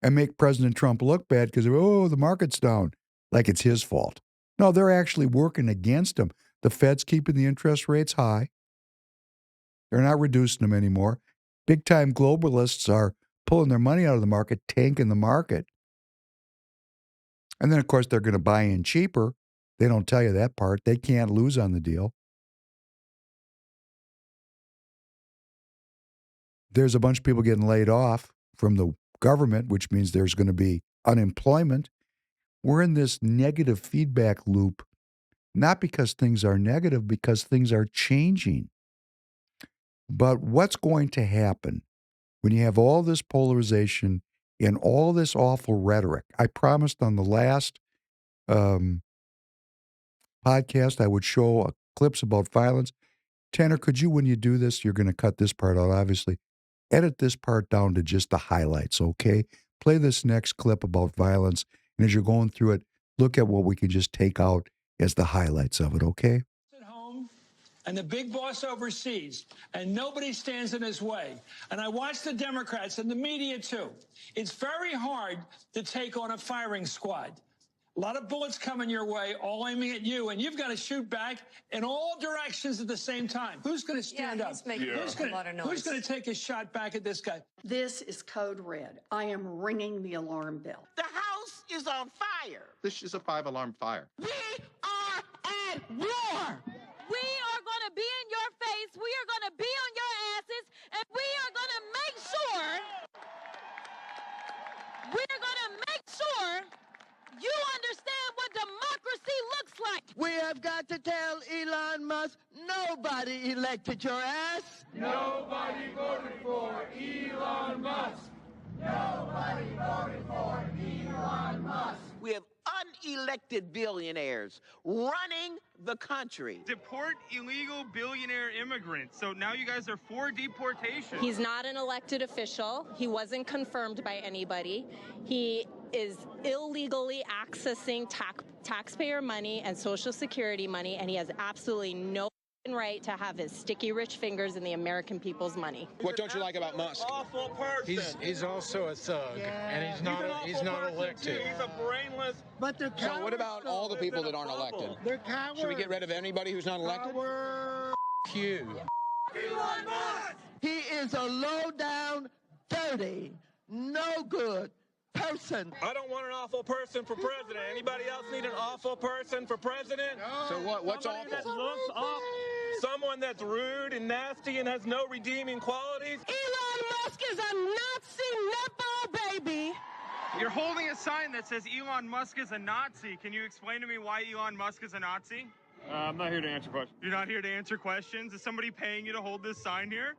and make President Trump look bad because, the market's down, like it's his fault. No, they're actually working against him. The Fed's keeping the interest rates high. They're not reducing them anymore. Big-time globalists are pulling their money out of the market, tanking the market. And then, of course, they're going to buy in cheaper. They don't tell you that part. They can't lose on the deal. There's a bunch of people getting laid off from the government, which means there's going to be unemployment. We're in this negative feedback loop, not because things are negative, because things are changing. But what's going to happen when you have all this polarization and all this awful rhetoric? I promised on the last podcast I would show clips about violence. Tanner, could you, when you do this, you're going to cut this part out, obviously, edit this part down to just the highlights, okay? Play this next clip about violence, and as you're going through it, look at what we can just take out as the highlights of it, okay? At home, and the big boss overseas, and nobody stands in his way. And I watch the Democrats and the media, too. It's very hard to take on a firing squad. A lot of bullets coming your way, all aiming at you, and you've got to shoot back in all directions at the same time. Who's going to stand up? He's making a lot of noise. Who's going to take a shot back at this guy? This is code red. I am ringing the alarm bell. The house is on fire. This is a 5-alarm fire. We are at war. We are going to be in your face. We are going to be on your asses, and we are going to make sure you understand what democracy looks like. We have got to tell Elon Musk, nobody elected your ass. Nobody voted for Elon Musk. Nobody voted for Elon Musk. We have unelected billionaires running the country. Deport illegal billionaire immigrants. So now you guys are for deportation. He's not an elected official. He wasn't confirmed by anybody. He is illegally accessing taxpayer money and Social Security money, and he has absolutely no right to have his sticky rich fingers in the American people's money. What don't you like about Musk? Awful person. He's also a thug, and he's not elected. Too. He's a brainless. But they're so what about all the people that aren't elected? They're cowards. Should we get rid of anybody who's not elected? You. Elon Musk! He is a low down, dirty, no good person. I don't want an awful person for president. Anybody else need an awful person for president? No. So what's awful? That looks awful. Someone that's rude and nasty and has no redeeming qualities. Elon Musk is a Nazi nepo baby. You're holding a sign that says Elon Musk is a Nazi. Can you explain to me why Elon Musk is a Nazi? I'm not here to answer questions. You're not here to answer questions? Is somebody paying you to hold this sign here?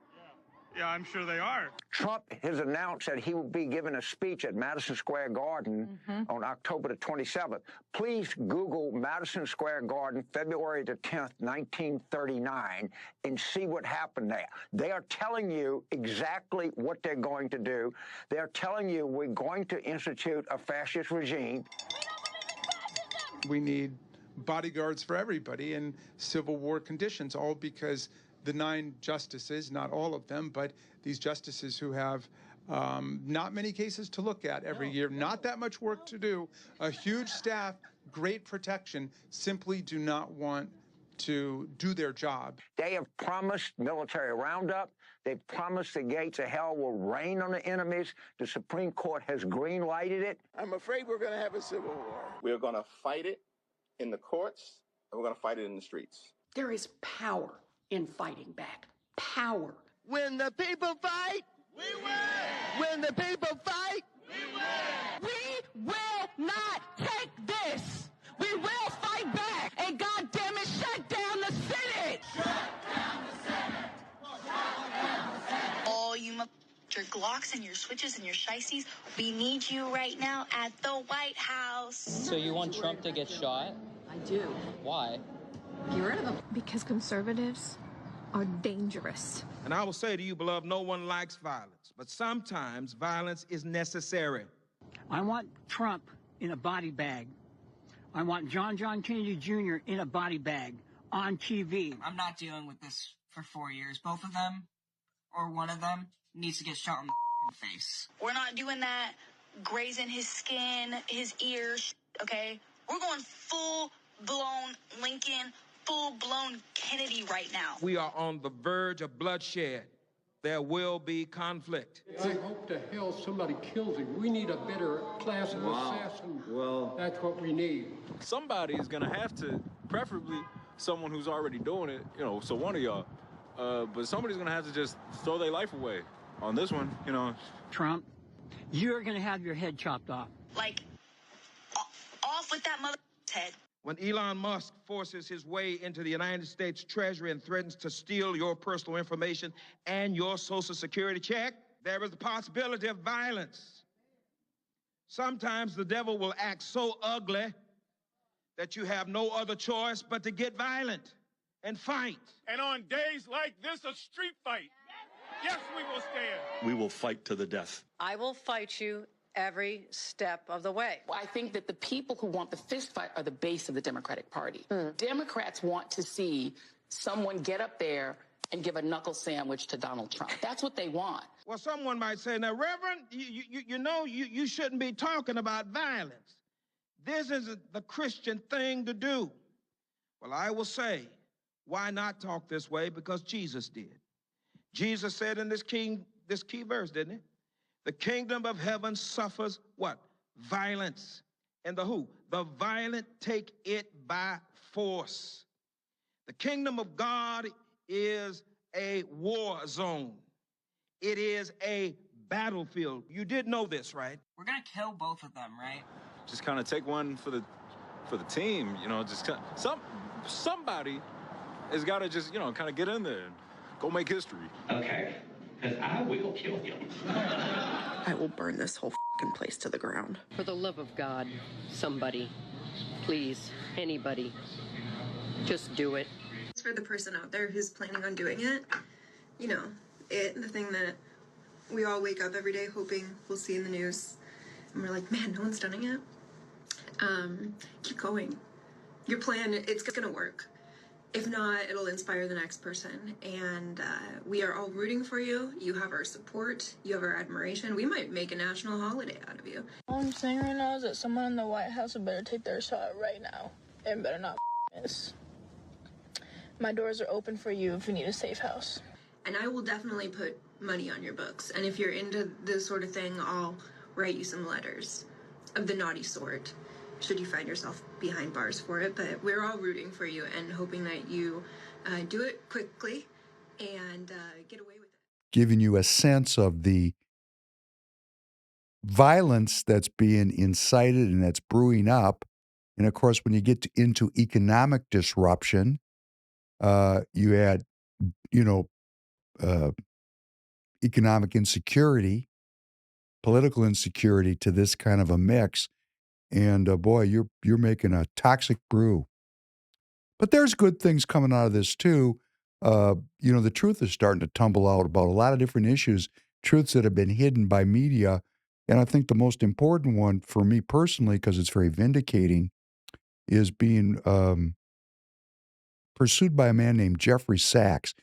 Yeah, I'm sure they are. Trump has announced that he will be giving a speech at Madison Square Garden on October the 27th. Please Google Madison Square Garden, February the 10th, 1939, and see what happened there. They are telling you exactly what they're going to do. They're telling you we're going to institute a fascist regime. We need bodyguards for everybody in Civil War conditions, all because the 9 justices, not all of them, but these justices who have not many cases to look at every year, not that much work to do, a huge staff, great protection, simply do not want to do their job. They have promised military roundup. They've promised the gates of hell will rain on the enemies. The Supreme Court has green-lighted it. I'm afraid we're going to have a civil war. We're going to fight it in the courts, and we're going to fight it in the streets. There is power in fighting back. Power. When the people fight, We win! when the people fight, We win! We will not take this. We will fight back. And God damn it, shut down the Senate. Shut down the Senate! Shut down the Senate! All you your Glocks and your switches and your shiesties, we need you right now at the White House. So you want Trump to get shot? I do. Why? Get rid of him. Because conservatives are dangerous. And I will say to you, beloved, no one likes violence, but sometimes violence is necessary. I want Trump in a body bag. I want John Kennedy Jr. in a body bag on TV. I'm not dealing with this for 4 years. Both of them, or one of them, needs to get shot in the face. We're not doing that grazing his skin, his ears, okay? We're going full-blown Lincoln, full-blown Kennedy right now. We are on the verge of bloodshed. There will be conflict. I hope to hell somebody kills him. We need a better class of assassin. Well, that's what we need. Somebody is going to have to, preferably someone who's already doing it, you know, so one of y'all. But somebody's going to have to just throw their life away on this one, you know. Trump, you're going to have your head chopped off. Like, off with that mother's head. When Elon Musk forces his way into the United States Treasury and threatens to steal your personal information and your Social Security check, there is the possibility of violence. Sometimes the devil will act so ugly that you have no other choice but to get violent and fight. And on days like this, a street fight. Yes, we will stand. We will fight to the death. I will fight you every step of the way. I think that the people who want the fist fight are the base of the Democratic Party. Democrats want to see someone get up there and give a knuckle sandwich to Donald Trump. That's what they want. Well, someone might say, now, Reverend, you shouldn't be talking about violence. This isn't the Christian thing to do. Well, I will say, why not talk this way? Because Jesus did. Jesus said in this key verse, didn't he? The kingdom of heaven suffers what? Violence. And the who? The violent take it by force. The kingdom of God is a war zone. It is a battlefield. You did know this, right? We're going to kill both of them, right? Just kind of take one for the team, you know, just somebody has got to just, you know, kind of get in there and go make history. Okay, because I will kill him. I will burn this whole fucking place to the ground. For the love of God, somebody, please, anybody, just do it. For the person out there who's planning on doing it, you know, the thing that we all wake up every day hoping we'll see in the news, and we're like, man, no one's done it yet. Keep going. Your plan, it's gonna work. If not, it'll inspire the next person. And we are all rooting for you. You have our support. You have our admiration. We might make a national holiday out of you. All I'm saying right now is that someone in the White House would better take their shot right now and better not miss. My doors are open for you if you need a safe house. And I will definitely put money on your books. And if you're into this sort of thing, I'll write you some letters of the naughty sort, should you find yourself behind bars for it. But we're all rooting for you and hoping that you do it quickly and get away with it. Giving you a sense of the violence that's being incited and that's brewing up And of course, when you get into economic disruption, you add, you know, economic insecurity, political insecurity to this kind of a mix, and boy, you're making a toxic brew. But there's good things coming out of this too. The truth is starting to tumble out about a lot of different issues, truths that have been hidden by media. And I think the most important one for me personally, because it's very vindicating, is being pursued by a man named Jeffrey Sachs.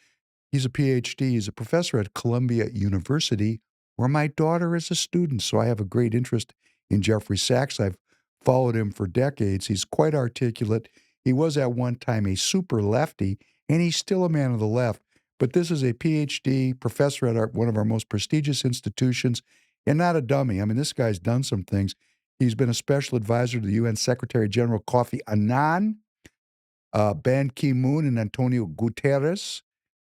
He's a PhD. He's a professor at Columbia University, where my daughter is a student. So I have a great interest in Jeffrey Sachs. I've followed him for decades. He's quite articulate. He was at one time a super lefty, and he's still a man of the left. But this is a PhD professor at one of our most prestigious institutions, and not a dummy. I mean, this guy's done some things. He's been a special advisor to the UN Secretary General Kofi Annan, Ban Ki-moon, and Antonio Guterres.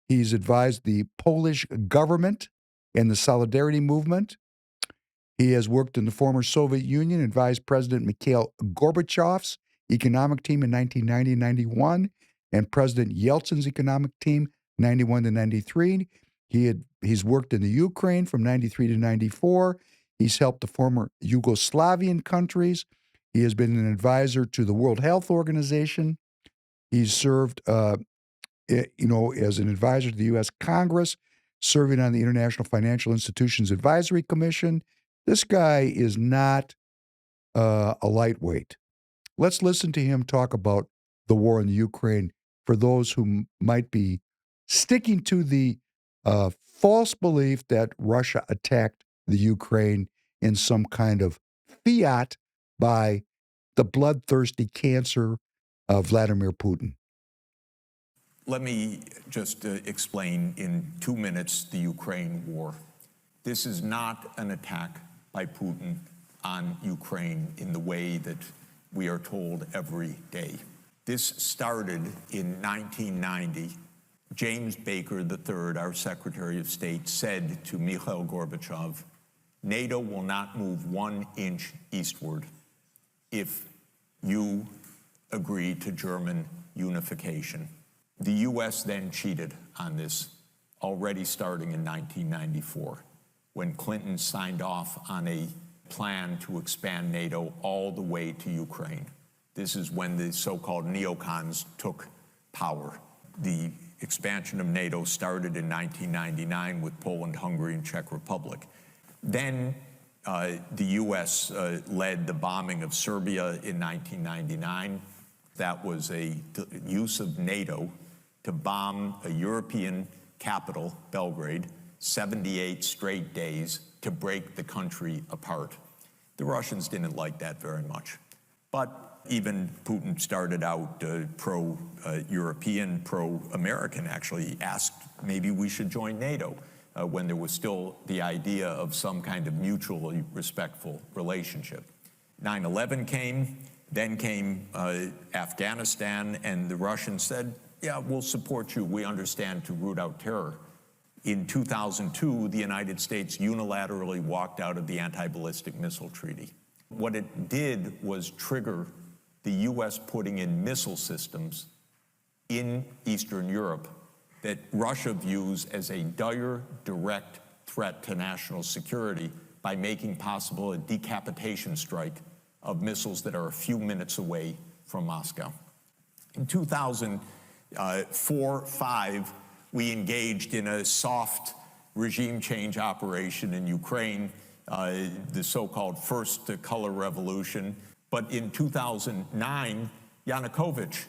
He's advised the Polish government and the Solidarity Movement. He has worked in the former Soviet Union, advised President Mikhail Gorbachev's economic team in 1990 and 91, and President Yeltsin's economic team 91 to 93. He's worked in the Ukraine from 93 to 94. He's helped the former Yugoslavian countries. He has been an advisor to the World Health Organization. He's served as an advisor to the U.S. Congress, serving on the International Financial Institutions Advisory Commission. This guy is not a lightweight. Let's listen to him talk about the war in the Ukraine for those who might be sticking to the false belief that Russia attacked the Ukraine in some kind of fiat by the bloodthirsty cancer of Vladimir Putin. Let me just explain in 2 minutes the Ukraine war. This is not an attack by Putin on Ukraine in the way that we are told every day. This started in 1990. James Baker III, our Secretary of State, said to Mikhail Gorbachev, NATO will not move 1 inch eastward if you agree to German unification. The U.S. then cheated on this, already starting in 1994, when Clinton signed off on a plan to expand NATO all the way to Ukraine. This is when the so-called neocons took power. The expansion of NATO started in 1999 with Poland, Hungary, and Czech Republic. Then the U.S. led the bombing of Serbia in 1999. That was a use of NATO to bomb a European capital, Belgrade, 78 straight days to break the country apart. The Russians didn't like that very much. But even Putin started out pro-European, pro-American, actually asked maybe we should join NATO when there was still the idea of some kind of mutually respectful relationship. 9/11 came, then came Afghanistan, and the Russians said, yeah, we'll support you. We understand to root out terror. In 2002, the United States unilaterally walked out of the anti-ballistic missile treaty. What it did was trigger the U.S. putting in missile systems in Eastern Europe that Russia views as a dire, direct threat to national security by making possible a decapitation strike of missiles that are a few minutes away from Moscow. In 2004-05, we engaged in a soft regime change operation in Ukraine, the so-called First Color Revolution. But in 2009, Yanukovych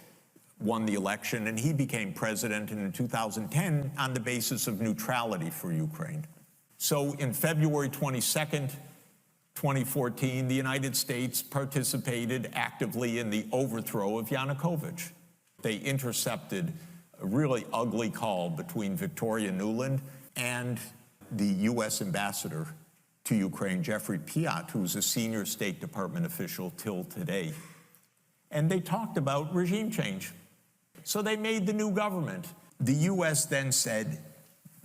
won the election, and he became president in 2010 on the basis of neutrality for Ukraine. So in February 22nd, 2014, the United States participated actively in the overthrow of Yanukovych. They intercepted a really ugly call between Victoria Nuland and the U.S. ambassador to Ukraine, Jeffrey PATRIOT, who's a senior State Department official till today. And they talked about regime change. So they made the new government. The U.S. then said,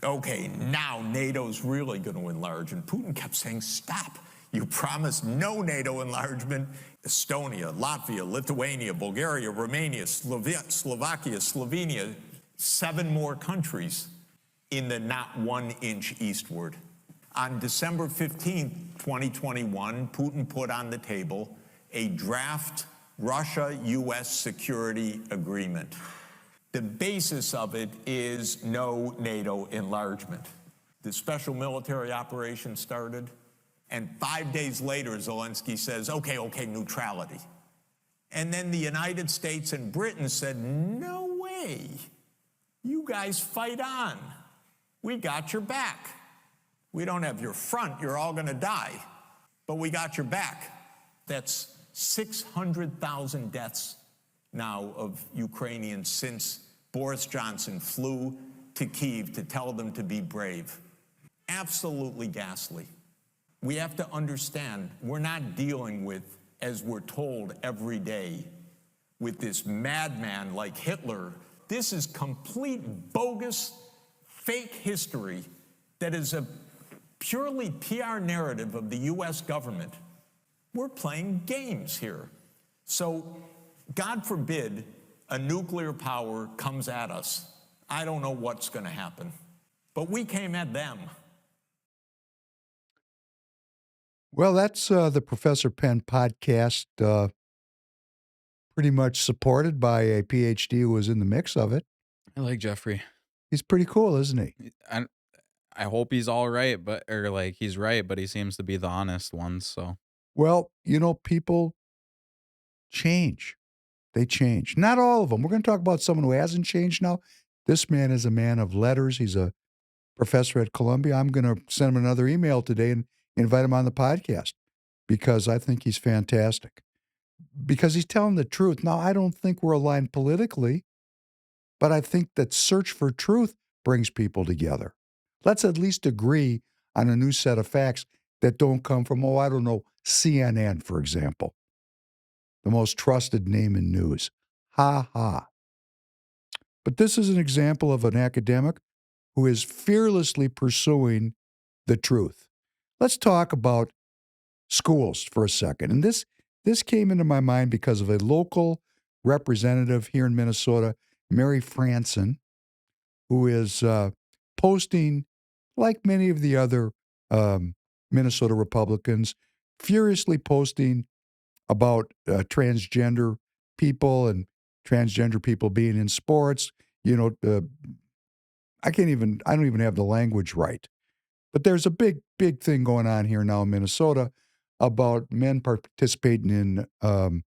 okay, now NATO's really going to enlarge. And Putin kept saying, stop. You promised no NATO enlargement. Estonia, Latvia, Lithuania, Bulgaria, Romania, Slovakia, Slovenia, 7 more countries in the not 1 inch eastward. On December 15th, 2021, Putin put on the table a draft Russia-U.S. security agreement. The basis of it is no NATO enlargement. The special military operation started, and 5 days later, Zelensky says, okay, neutrality. And then the United States and Britain said, no way. You guys fight on. We got your back. We don't have your front. You're all going to die. But we got your back. That's 600,000 deaths now of Ukrainians since Boris Johnson flew to Kyiv to tell them to be brave. Absolutely ghastly. We have to understand we're not dealing with, as we're told every day, with this madman like Hitler. This is complete bogus, fake history that is a purely PR narrative of the U.S. government. We're playing games here. So, God forbid a nuclear power comes at us. I don't know what's going to happen. But we came at them. Well, that's the Professor Penn podcast, pretty much supported by a PhD who was in the mix of it. I like Jeffrey. He's pretty cool, isn't he? I hope he's all right, he's right, but he seems to be the honest one, so. Well, people change. They change. Not all of them. We're going to talk about someone who hasn't changed now. This man is a man of letters. He's a professor at Columbia. I'm going to send him another email today and invite him on the podcast because I think he's fantastic. Because he's telling the truth. Now, I don't think we're aligned politically, but I think that search for truth brings people together. Let's at least agree on a new set of facts that don't come from, CNN, for example. The most trusted name in news. Ha ha. But this is an example of an academic who is fearlessly pursuing the truth. Let's talk about schools for a second. And this came into my mind because of a local representative here in Minnesota, Mary Franson, who is posting, like many of the other Minnesota Republicans, furiously posting about transgender people and transgender people being in sports. I don't even have the language right. But there's a big thing going on here now in Minnesota about men participating in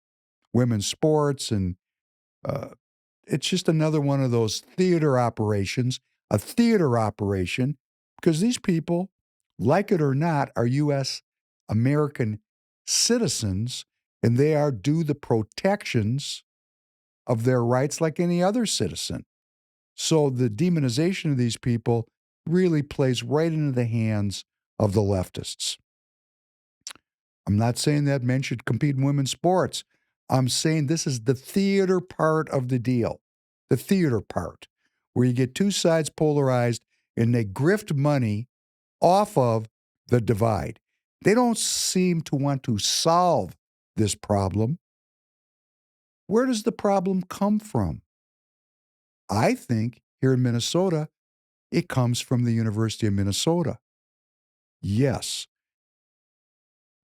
women's sports. And it's just another one of those theater operations, a theater operation, because these people, like it or not, are U.S. American citizens, and they are due the protections of their rights like any other citizen. So the demonization of these people really plays right into the hands of the leftists. I'm not saying that men should compete in women's sports. I'm saying this is the theater part of the deal, the theater part, where you get two sides polarized and they grift money off of the divide. They don't seem to want to solve this problem. Where does the problem come from? I think here in Minnesota, it comes from the University of Minnesota. Yes.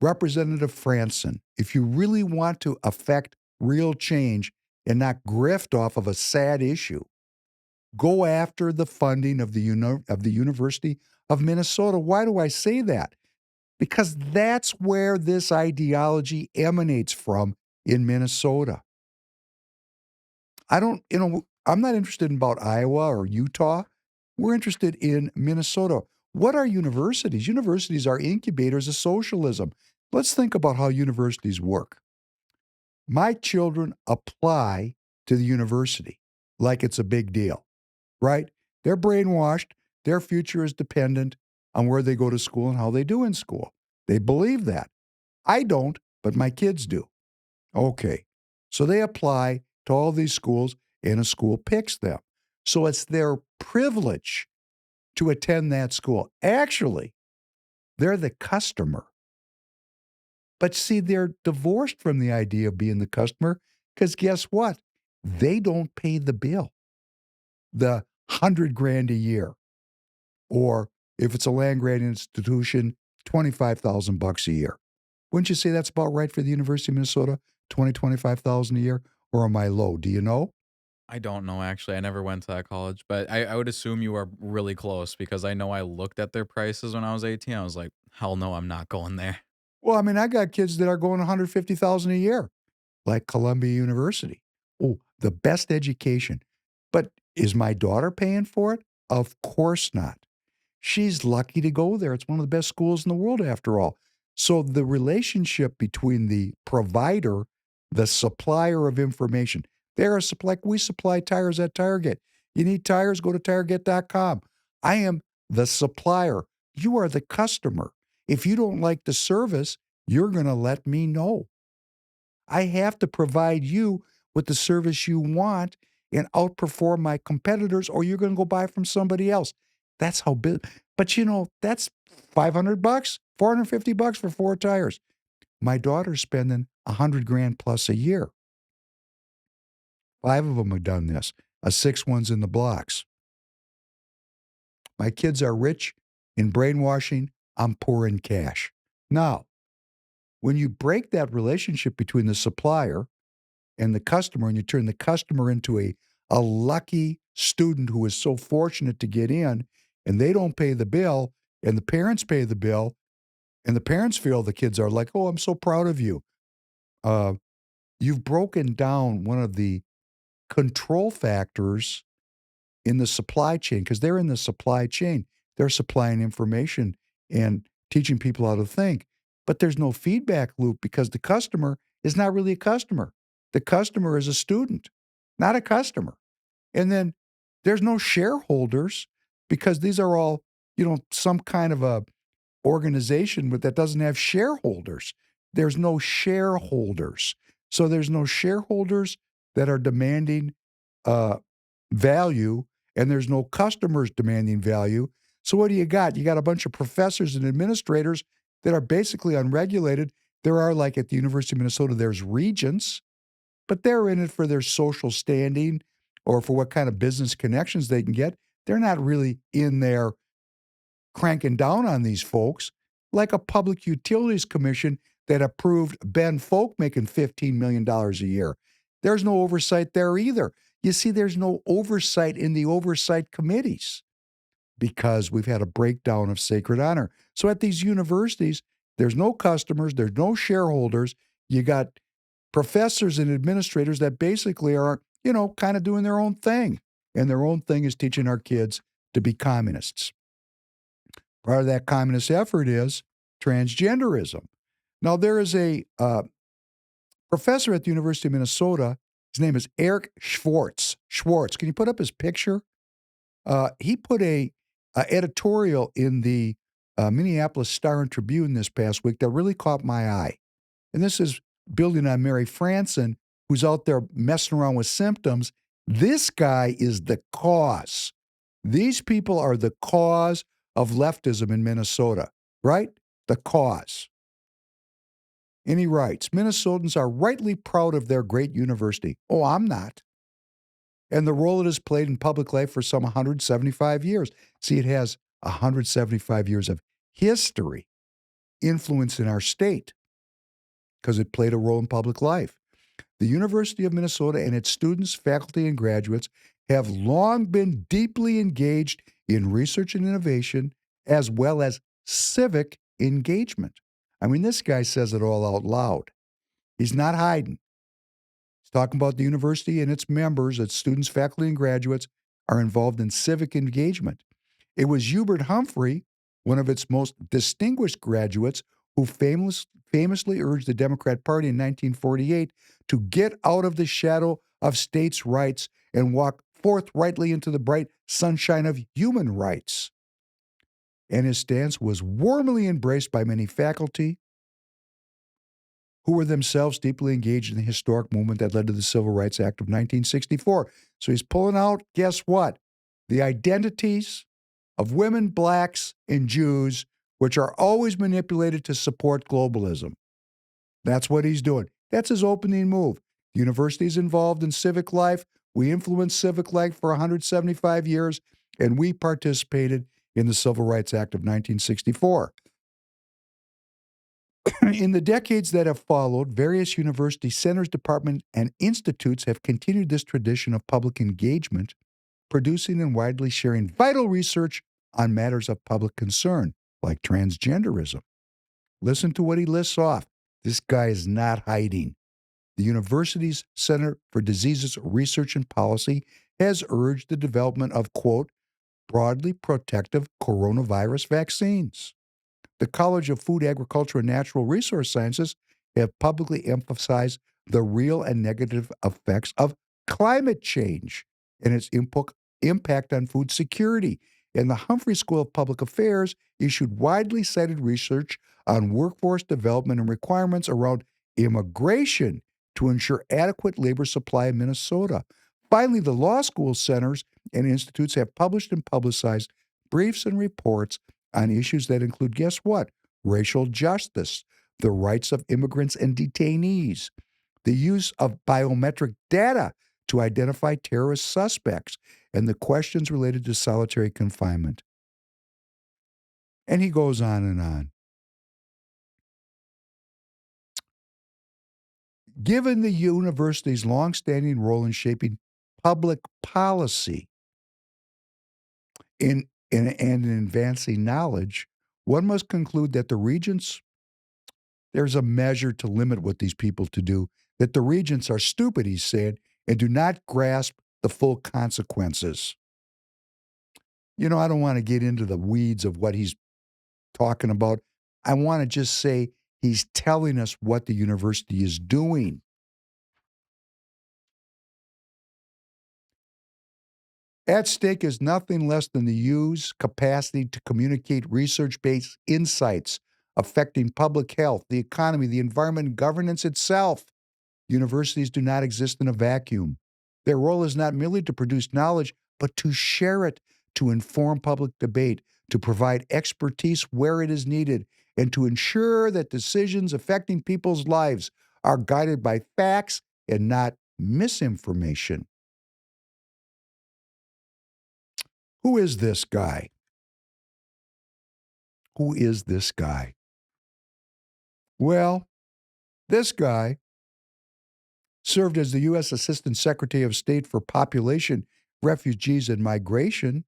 Representative Franson, if you really want to affect real change and not grift off of a sad issue, go after the funding of the University of Minnesota. Why do I say that? Because that's where this ideology emanates from in Minnesota. I'm not interested in about Iowa or Utah. We're interested in Minnesota. What are universities? Universities are incubators of socialism. Let's think about how universities work. My children apply to the university like it's a big deal, right? They're brainwashed. Their future is dependent on where they go to school and how they do in school. They believe that. I don't, but my kids do. Okay. So they apply to all these schools, and a school picks them. So it's their privilege to attend that school. Actually, they're the customer. But see, they're divorced from the idea of being the customer because guess what? They don't pay the bill, the $100,000 a year, or if it's a land grant institution, $25,000 a year. Wouldn't you say that's about right for the University of Minnesota? 25,000 a year, or am I low? Do you know? I don't know, actually. I never went to that college, but I would assume you are really close because I know I looked at their prices when I was 18. I was like, hell no, I'm not going there. Well, I mean, I got kids that are going 150,000 a year, like Columbia University. Oh, the best education. But is my daughter paying for it? Of course not. She's lucky to go there. It's one of the best schools in the world, after all. So the relationship between the provider, the supplier of information, they're a like we supply tires at TireGate. You need tires, go to tiregate.com. I am the supplier. You are the customer. If you don't like the service, you're going to let me know. I have to provide you with the service you want and outperform my competitors, or you're going to go buy from somebody else. That's how big. But that's $500, $450 for 4 tires. My daughter's spending $100,000 plus a year. 5 of them have done this. A 6th one's in the blocks. My kids are rich in brainwashing. I'm poor in cash. Now, when you break that relationship between the supplier and the customer, and you turn the customer into a lucky student who is so fortunate to get in, and they don't pay the bill, and the parents pay the bill, and the parents feel the kids are like, oh, I'm so proud of you. You've broken down one of the control factors in the supply chain, because they're in the supply chain. They're supplying information and teaching people how to think. But there's no feedback loop because the customer is not really a customer. The customer is a student, not a customer. And then there's no shareholders because these are all, some kind of a organization that doesn't have shareholders. There's no shareholders. So there's no shareholders that are demanding value, and there's no customers demanding value. So what do you got? You got a bunch of professors and administrators that are basically unregulated. There are, like at the University of Minnesota, there's regents, but they're in it for their social standing or for what kind of business connections they can get. They're not really in there cranking down on these folks, like a Public Utilities Commission that approved Ben Folk making $15 million a year. There's no oversight there either. You see, there's no oversight in the oversight committees because we've had a breakdown of sacred honor. So at these universities, there's no customers, there's no shareholders. You got professors and administrators that basically are, kind of doing their own thing. And their own thing is teaching our kids to be communists. Part of that communist effort is transgenderism. Now, there is a professor at the University of Minnesota. His name is Eric Schwartz. Can you put up his picture? He put a editorial in the Minneapolis Star and Tribune this past week that really caught my eye. And this is building on Mary Franson, who's out there messing around with symptoms. This guy is the cause. These people are the cause of leftism in Minnesota, right? The cause. And he writes, Minnesotans are rightly proud of their great university. Oh, I'm not. And the role it has played in public life for some 175 years. See, it has 175 years of history, influence in our state, because it played a role in public life. The University of Minnesota and its students, faculty, and graduates have long been deeply engaged in research and innovation, as well as civic engagement. I mean, this guy says it all out loud. He's not hiding. He's talking about the university and its members, its students, faculty, and graduates are involved in civic engagement. It was Hubert Humphrey, one of its most distinguished graduates, who famously urged the Democrat Party in 1948 to get out of the shadow of states' rights and walk forthrightly into the bright sunshine of human rights. And his stance was warmly embraced by many faculty who were themselves deeply engaged in the historic movement that led to the Civil Rights Act of 1964. So he's pulling out, guess what? The identities of women, blacks, and Jews, which are always manipulated to support globalism. That's what he's doing. That's his opening move. The university is involved in civic life. We influenced civic life for 175 years, and we participated in the Civil Rights Act of 1964. In the decades that have followed, various university centers, departments, and institutes have continued this tradition of public engagement, producing and widely sharing vital research on matters of public concern, like transgenderism. Listen to what he lists off. This guy is not hiding. The university's Center for Diseases Research and Policy has urged the development of, quote, broadly protective coronavirus vaccines. The College of Food, Agriculture, and Natural Resource Sciences have publicly emphasized the real and negative effects of climate change and its impact on food security. And the Humphrey School of Public Affairs issued widely cited research on workforce development and requirements around immigration to ensure adequate labor supply in Minnesota. Finally, the law school centers and institutes have published and publicized briefs and reports on issues that include, guess what? Racial justice, the rights of immigrants and detainees, the use of biometric data to identify terrorist suspects, and the questions related to solitary confinement. And he goes on and on. Given the university's longstanding role in shaping public policy and in advancing knowledge, one must conclude that there's a measure to limit what these people to do, that the regents are stupid, he said, and do not grasp the full consequences. You know, I don't want to get into the weeds of what he's talking about. I want to just say he's telling us what the university is doing. At stake is nothing less than the U's capacity to communicate research-based insights affecting public health, the economy, the environment, and governance itself. Universities do not exist in a vacuum. Their role is not merely to produce knowledge, but to share it, to inform public debate, to provide expertise where it is needed, and to ensure that decisions affecting people's lives are guided by facts and not misinformation. Who is this guy? Who is this guy? Well, this guy served as the U.S. Assistant Secretary of State for Population, Refugees, and Migration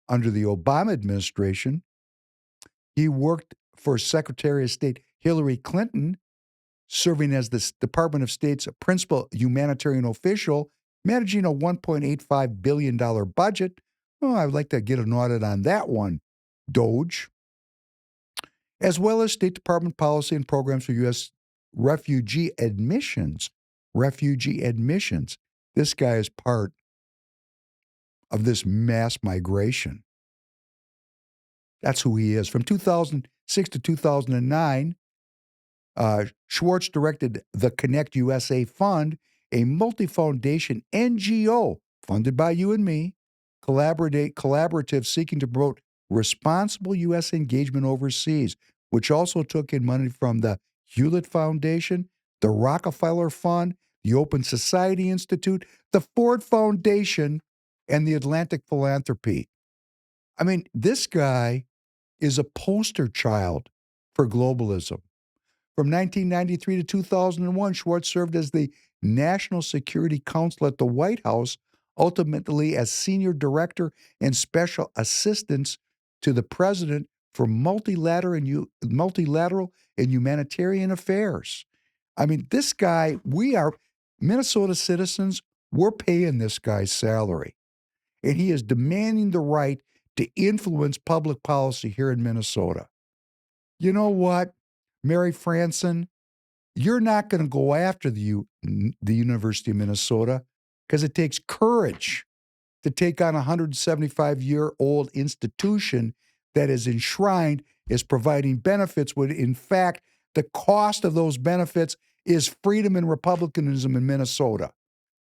under the Obama administration. He worked for Secretary of State Hillary Clinton, serving as the Department of State's principal humanitarian official, managing a $1.85 billion budget. Oh, I'd like to get an audit on that one, Doge. As well as State Department policy and programs for U.S. refugee admissions. Refugee admissions. This guy is part of this mass migration. That's who he is. From 2006 to 2009, Schwartz directed the Connect USA Fund, a multi-foundation NGO funded by you and me, collaborative seeking to promote responsible U.S. engagement overseas, which also took in money from the Hewlett Foundation, the Rockefeller Fund, the Open Society Institute, the Ford Foundation, and the Atlantic Philanthropy. I mean, this guy is a poster child for globalism. From 1993 to 2001, Schwartz served as the National Security Counsel at the White House, ultimately as Senior Director and Special Assistant to the President for multilateral and humanitarian affairs. I mean, this guy, we are Minnesota citizens, we're paying this guy's salary. And he is demanding the right to influence public policy here in Minnesota. You know what, Mary Franson, you're not going to go after the University of Minnesota because it takes courage to take on a 175-year-old institution that is enshrined as providing benefits when, in fact, the cost of those benefits is freedom and republicanism in Minnesota.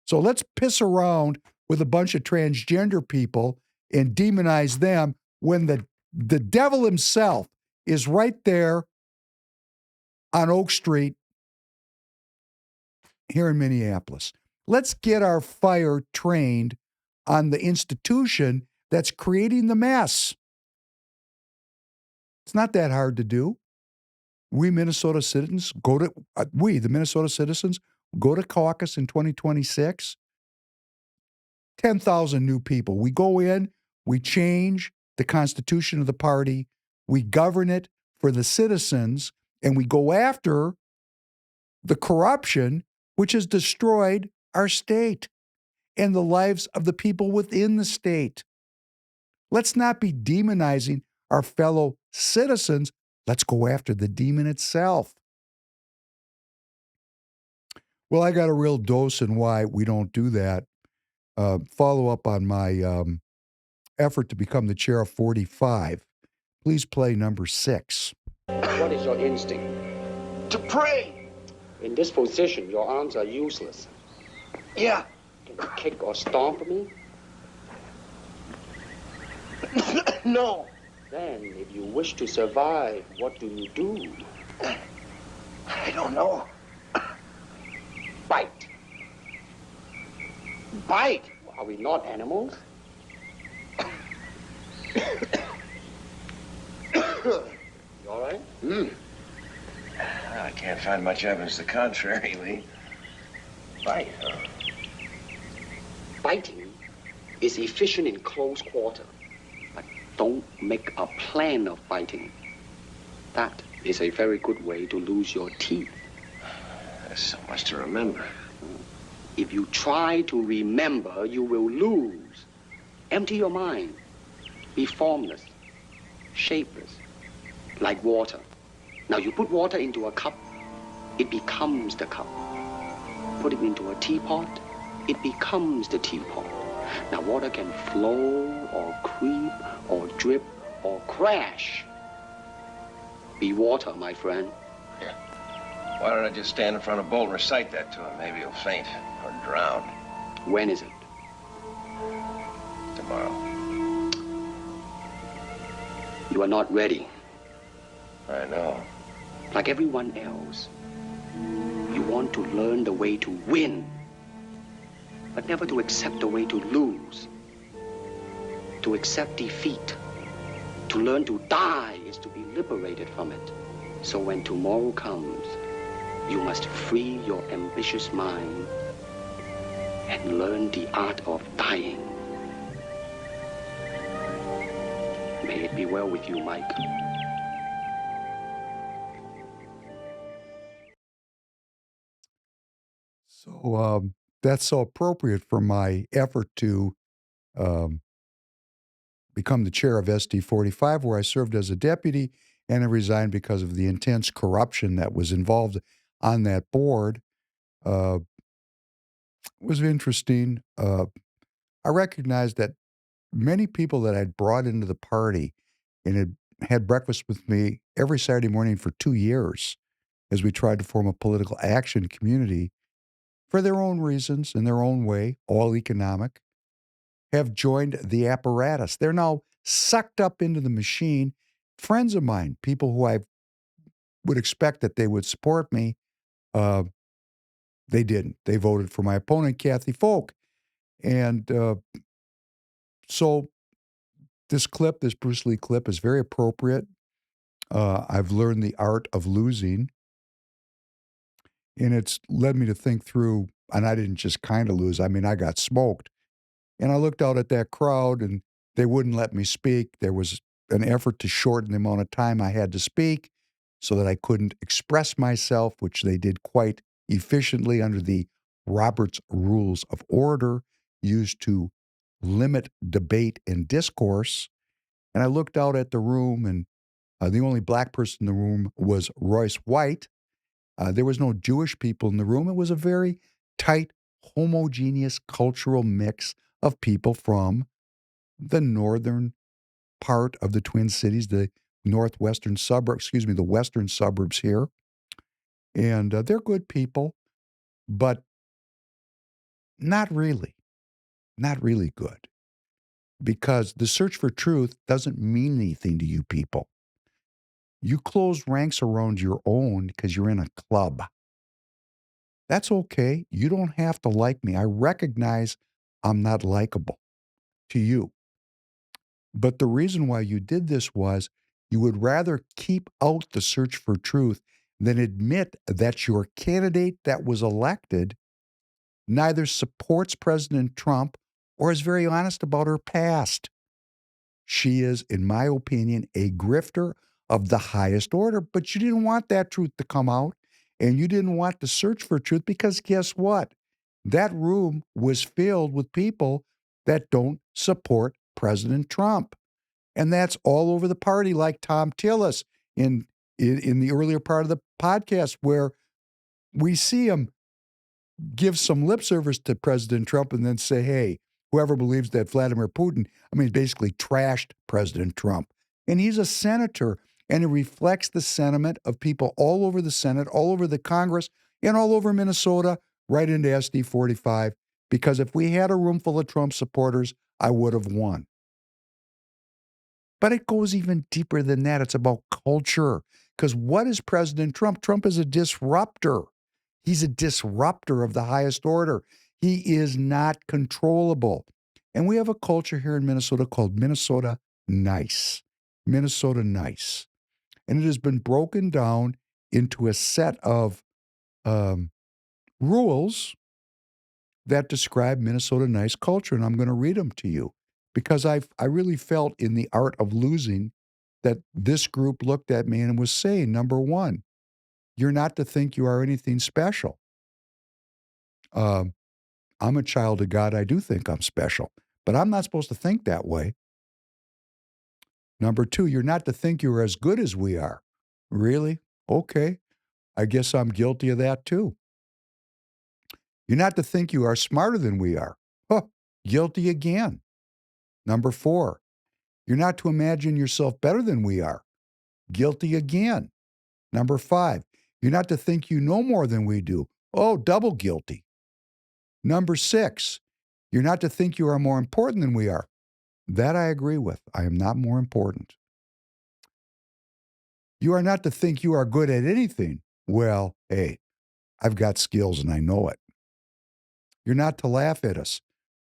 So let's piss around with a bunch of transgender people and demonize them when the devil himself is right there on Oak Street here in Minneapolis. Let's get our fire trained on the institution that's creating the mess. It's not that hard to do. We Minnesota citizens the Minnesota citizens, go to caucus in 2026. 10,000 new people. We go in, we change the constitution of the party, we govern it for the citizens, and we go after the corruption which has destroyed our state and the lives of the people within the state. Let's not be demonizing our fellow citizens. Let's go after the demon itself. Well, I got a real dose in why we don't do that. Follow up on my effort to become the chair of 45. Please play number 6. What is your instinct? To pray. In this position, your arms are useless. Yeah. Can you kick or stomp me? No. Then, if you wish to survive, what do you do? I don't know. Bite. Bite? Are we not animals? You all right? I can't find much evidence to the contrary, Lee. Bite, huh? Biting is efficient in close quarter, but don't make a plan of biting. That is a very good way to lose your teeth. There's so much to remember. If you try to remember, you will lose. Empty your mind. Be formless, shapeless, like water. Now you put water into a cup, it becomes the cup. Put it into a teapot, it becomes the teapot. Now water can flow or creep or drip or crash. Be water, my friend. Yeah. Why don't I just stand in front of Bolt and recite that to him? Maybe he'll faint or drown. When is it? Tomorrow. You are not ready. I know. Like everyone else, you want to learn the way to win, but never to accept the way to lose. To accept defeat, to learn to die is to be liberated from it. So when tomorrow comes, you must free your ambitious mind and learn the art of dying. May it be well with you, Mike. So that's so appropriate for my effort to become the chair of SD45, where I served as a deputy and I resigned because of the intense corruption that was involved on that board. It was interesting. I recognized that many people that I'd brought into the party and had breakfast with me every Saturday morning for 2 years as we tried to form a political action community for their own reasons, in their own way, all economic, have joined the apparatus. They're now sucked up into the machine. Friends of mine, people who I would expect that they would support me, they didn't. They voted for my opponent, Kathy Folk. And so this Bruce Lee clip is very appropriate. I've learned the art of losing. And it's led me to think through, and I didn't just kind of lose. I mean, I got smoked. And I looked out at that crowd and they wouldn't let me speak. There was an effort to shorten the amount of time I had to speak so that I couldn't express myself, which they did quite efficiently under the Robert's Rules of Order used to limit debate and discourse. And I looked out at the room and the only black person in the room was Royce White. There was no Jewish people in the room. It was a very tight, homogeneous cultural mix of people from the northern part of the Twin Cities, the western suburbs here. And they're good people, but not really good. Because the search for truth doesn't mean anything to you people. You close ranks around your own because you're in a club. That's okay. You don't have to like me. I recognize I'm not likable to you. But the reason why you did this was you would rather keep out the search for truth than admit that your candidate that was elected neither supports President Trump or is very honest about her past. She is, in my opinion, a grifter of the highest order, but you didn't want that truth to come out, and you didn't want to search for truth because guess what? That room was filled with people that don't support President Trump. And that's all over the party, like Tom Tillis in the earlier part of the podcast, where we see him give some lip service to President Trump and then say, hey, whoever believes that Vladimir Putin, basically trashed President Trump. And he's a senator, and it reflects the sentiment of people all over the Senate, all over the Congress, and all over Minnesota, right into SD 45. Because if we had a room full of Trump supporters, I would have won. But it goes even deeper than that. It's about culture. Because what is President Trump? Trump is a disruptor. He's a disruptor of the highest order. He is not controllable. And we have a culture here in Minnesota called Minnesota Nice. Minnesota Nice. And it has been broken down into a set of rules that describe Minnesota Nice culture. And I'm going to read them to you because I really felt in The Art of Losing that this group looked at me and was saying, number one, you're not to think you are anything special. I'm a child of God. I do think I'm special, but I'm not supposed to think that way. Number two, you're not to think you're as good as we are. Really? Okay. I guess I'm guilty of that too. You're not to think you are smarter than we are. Huh. Guilty again. Number four, you're not to imagine yourself better than we are. Guilty again. Number five, you're not to think you know more than we do. Oh, double guilty. Number six, you're not to think you are more important than we are. That I agree with. I am not more important. You are not to think you are good at anything. Well, hey, I've got skills and I know it. You're not to laugh at us.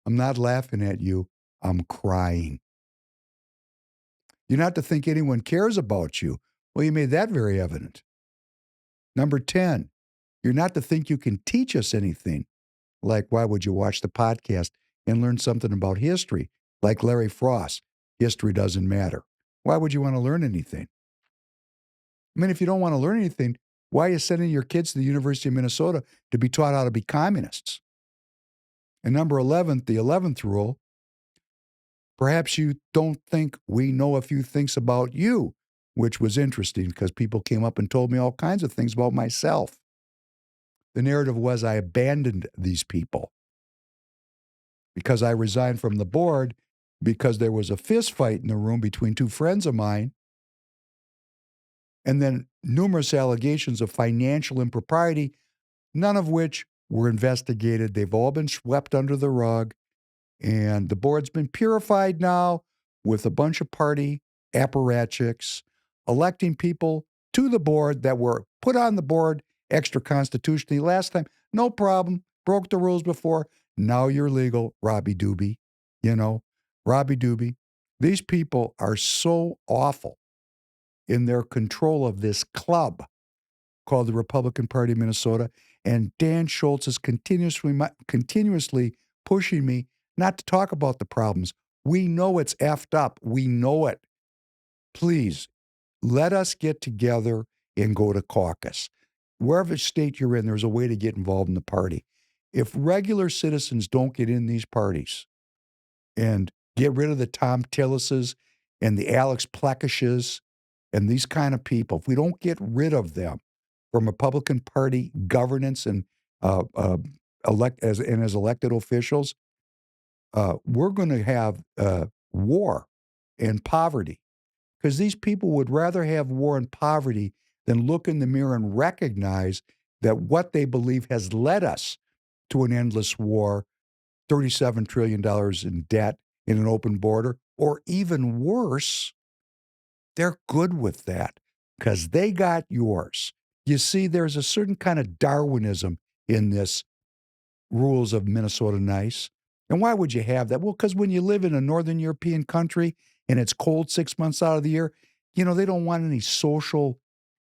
I'm not laughing at you. I'm crying. You're not to think anyone cares about you. Well, you made that very evident. Number 10, you're not to think you can teach us anything. Like, why would you watch the podcast and learn something about history? Like Larry Frost, history doesn't matter. Why would you want to learn anything? If you don't want to learn anything, why are you sending your kids to the University of Minnesota to be taught how to be communists? And number 11, the 11th rule, perhaps you don't think we know a few things about you, which was interesting because people came up and told me all kinds of things about myself. The narrative was I abandoned these people because I resigned from the board because there was a fist fight in the room between two friends of mine, and then numerous allegations of financial impropriety, none of which were investigated. They've all been swept under the rug, and the board's been purified now with a bunch of party apparatchiks electing people to the board that were put on the board extra constitutionally last time. No problem. Broke the rules before. Now you're legal, Robbie Doobie. Robbie Doobie. These people are so awful in their control of this club called the Republican Party of Minnesota. And Dan Schultz is continuously pushing me not to talk about the problems. We know it's effed up. We know it. Please, let us get together and go to caucus. Wherever state you're in, there's a way to get involved in the party. If regular citizens don't get in these parties and get rid of the Tom Tillises and the Alex Plekishes and these kind of people, if we don't get rid of them from Republican Party governance and as elected officials, we're going to have war and poverty. Because these people would rather have war and poverty than look in the mirror and recognize that what they believe has led us to an endless war, $37 trillion in debt, in an open border, or even worse, they're good with that because they got yours. You see, there's a certain kind of Darwinism in this rules of Minnesota nice. And why would you have that? Well, because when you live in a Northern European country and it's cold 6 months out of the year, they don't want any social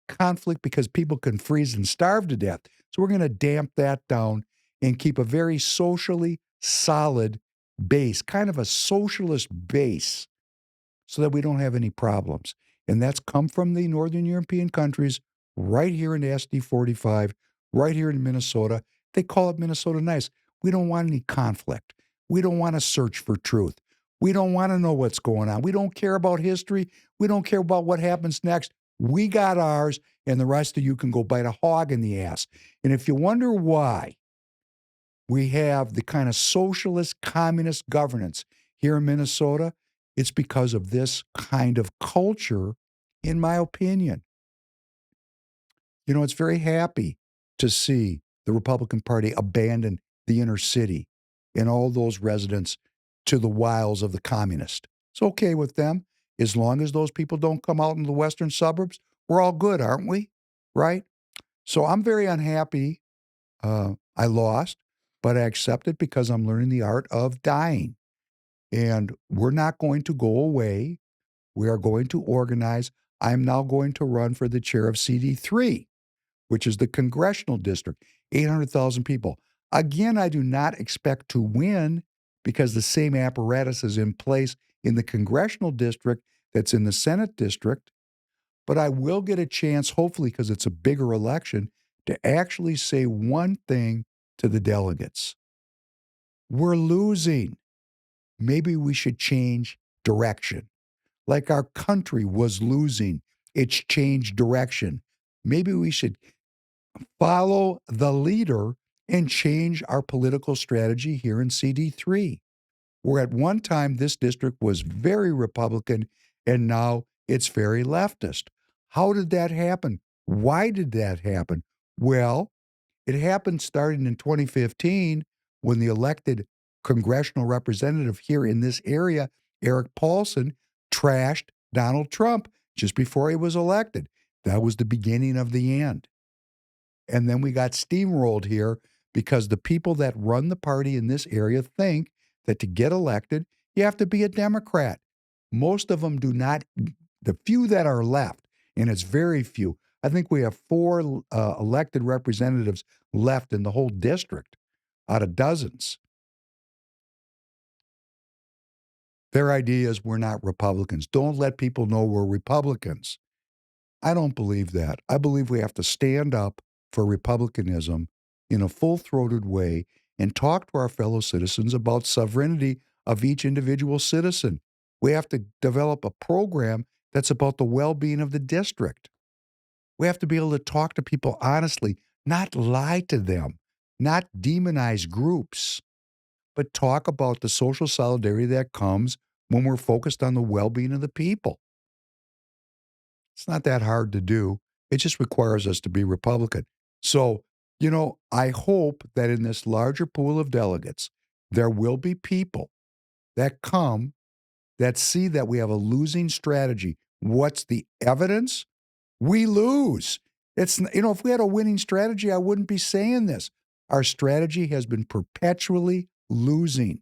conflict because people can freeze and starve to death. So we're going to damp that down and keep a very socially solid base, kind of a socialist base, so that we don't have any problems. And that's come from the Northern European countries right here in SD 45, right here in Minnesota. They call it Minnesota nice. We don't want any conflict. We don't want to search for truth. We don't want to know what's going on. We don't care about history. We don't care about what happens next. We got ours, and the rest of you can go bite a hog in the ass. And if you wonder why we have the kind of socialist, communist governance here in Minnesota, it's because of this kind of culture, in my opinion. It's very happy to see the Republican Party abandon the inner city and all those residents to the wiles of the communist. It's okay with them. As long as those people don't come out in the western suburbs, we're all good, aren't we? Right? So I'm very unhappy. I lost, but I accept it because I'm learning the art of dying. And we're not going to go away. We are going to organize. I'm now going to run for the chair of CD3, which is the congressional district, 800,000 people. Again, I do not expect to win because the same apparatus is in place in the congressional district that's in the Senate district. But I will get a chance, hopefully, because it's a bigger election, to actually say one thing to the delegates. We're losing. Maybe we should change direction. Like our country was losing its changed direction. Maybe we should follow the leader and change our political strategy here in CD3, where at one time this district was very Republican and now it's very leftist. How did that happen? Why did that happen? Well, it happened starting in 2015 when the elected congressional representative here in this area, Eric Paulson, trashed Donald Trump just before he was elected. That was the beginning of the end. And then we got steamrolled here because the people that run the party in this area think that to get elected, you have to be a Democrat. Most of them do not. The few that are left, and it's very few, I think we have 4 elected representatives left in the whole district out of dozens. Their idea is we're not Republicans. Don't let people know we're Republicans. I don't believe that. I believe we have to stand up for republicanism in a full-throated way and talk to our fellow citizens about sovereignty of each individual citizen. We have to develop a program that's about the well-being of the district. We have to be able to talk to people honestly, not lie to them, not demonize groups, but talk about the social solidarity that comes when we're focused on the well-being of the people. It's not that hard to do. It just requires us to be Republican. So, I hope that in this larger pool of delegates, there will be people that come that see that we have a losing strategy. What's the evidence? We lose. If we had a winning strategy, I wouldn't be saying this. Our strategy has been perpetually losing.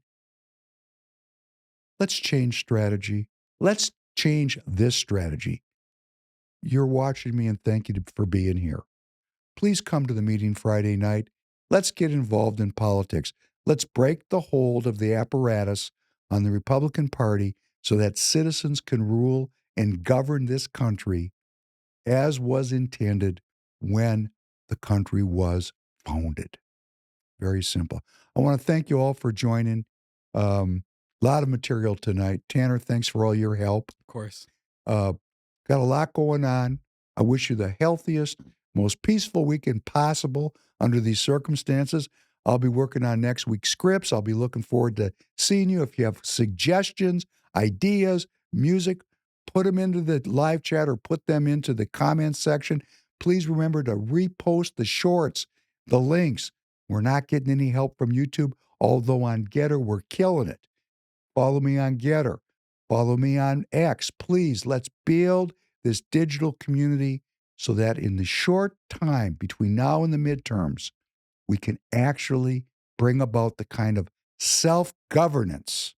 Let's change strategy. Let's change this strategy. You're watching me, and thank you for being here. Please come to the meeting Friday night. Let's get involved in politics. Let's break the hold of the apparatus on the Republican Party so that citizens can rule and govern this country as was intended when the country was founded. Very simple. I want to thank you all for joining. A lot of material tonight. Tanner, thanks for all your help. Of course. Got a lot going on. I wish you the healthiest, most peaceful weekend possible under these circumstances. I'll be working on next week's scripts. I'll be looking forward to seeing you. If you have suggestions, ideas, music, put them into the live chat or put them into the comments section. Please remember to repost the shorts, the links. We're not getting any help from YouTube, although on Getter, we're killing it. Follow me on Getter. Follow me on X. Please, let's build this digital community so that in the short time between now and the midterms, we can actually bring about the kind of self-governance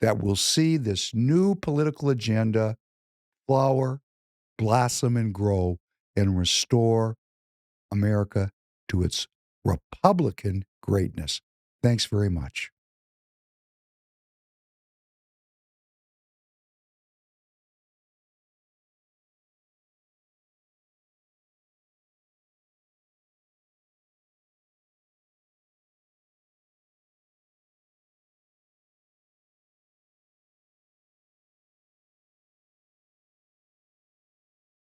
that will see this new political agenda flower, blossom, and grow and restore America to its Republican greatness. Thanks very much.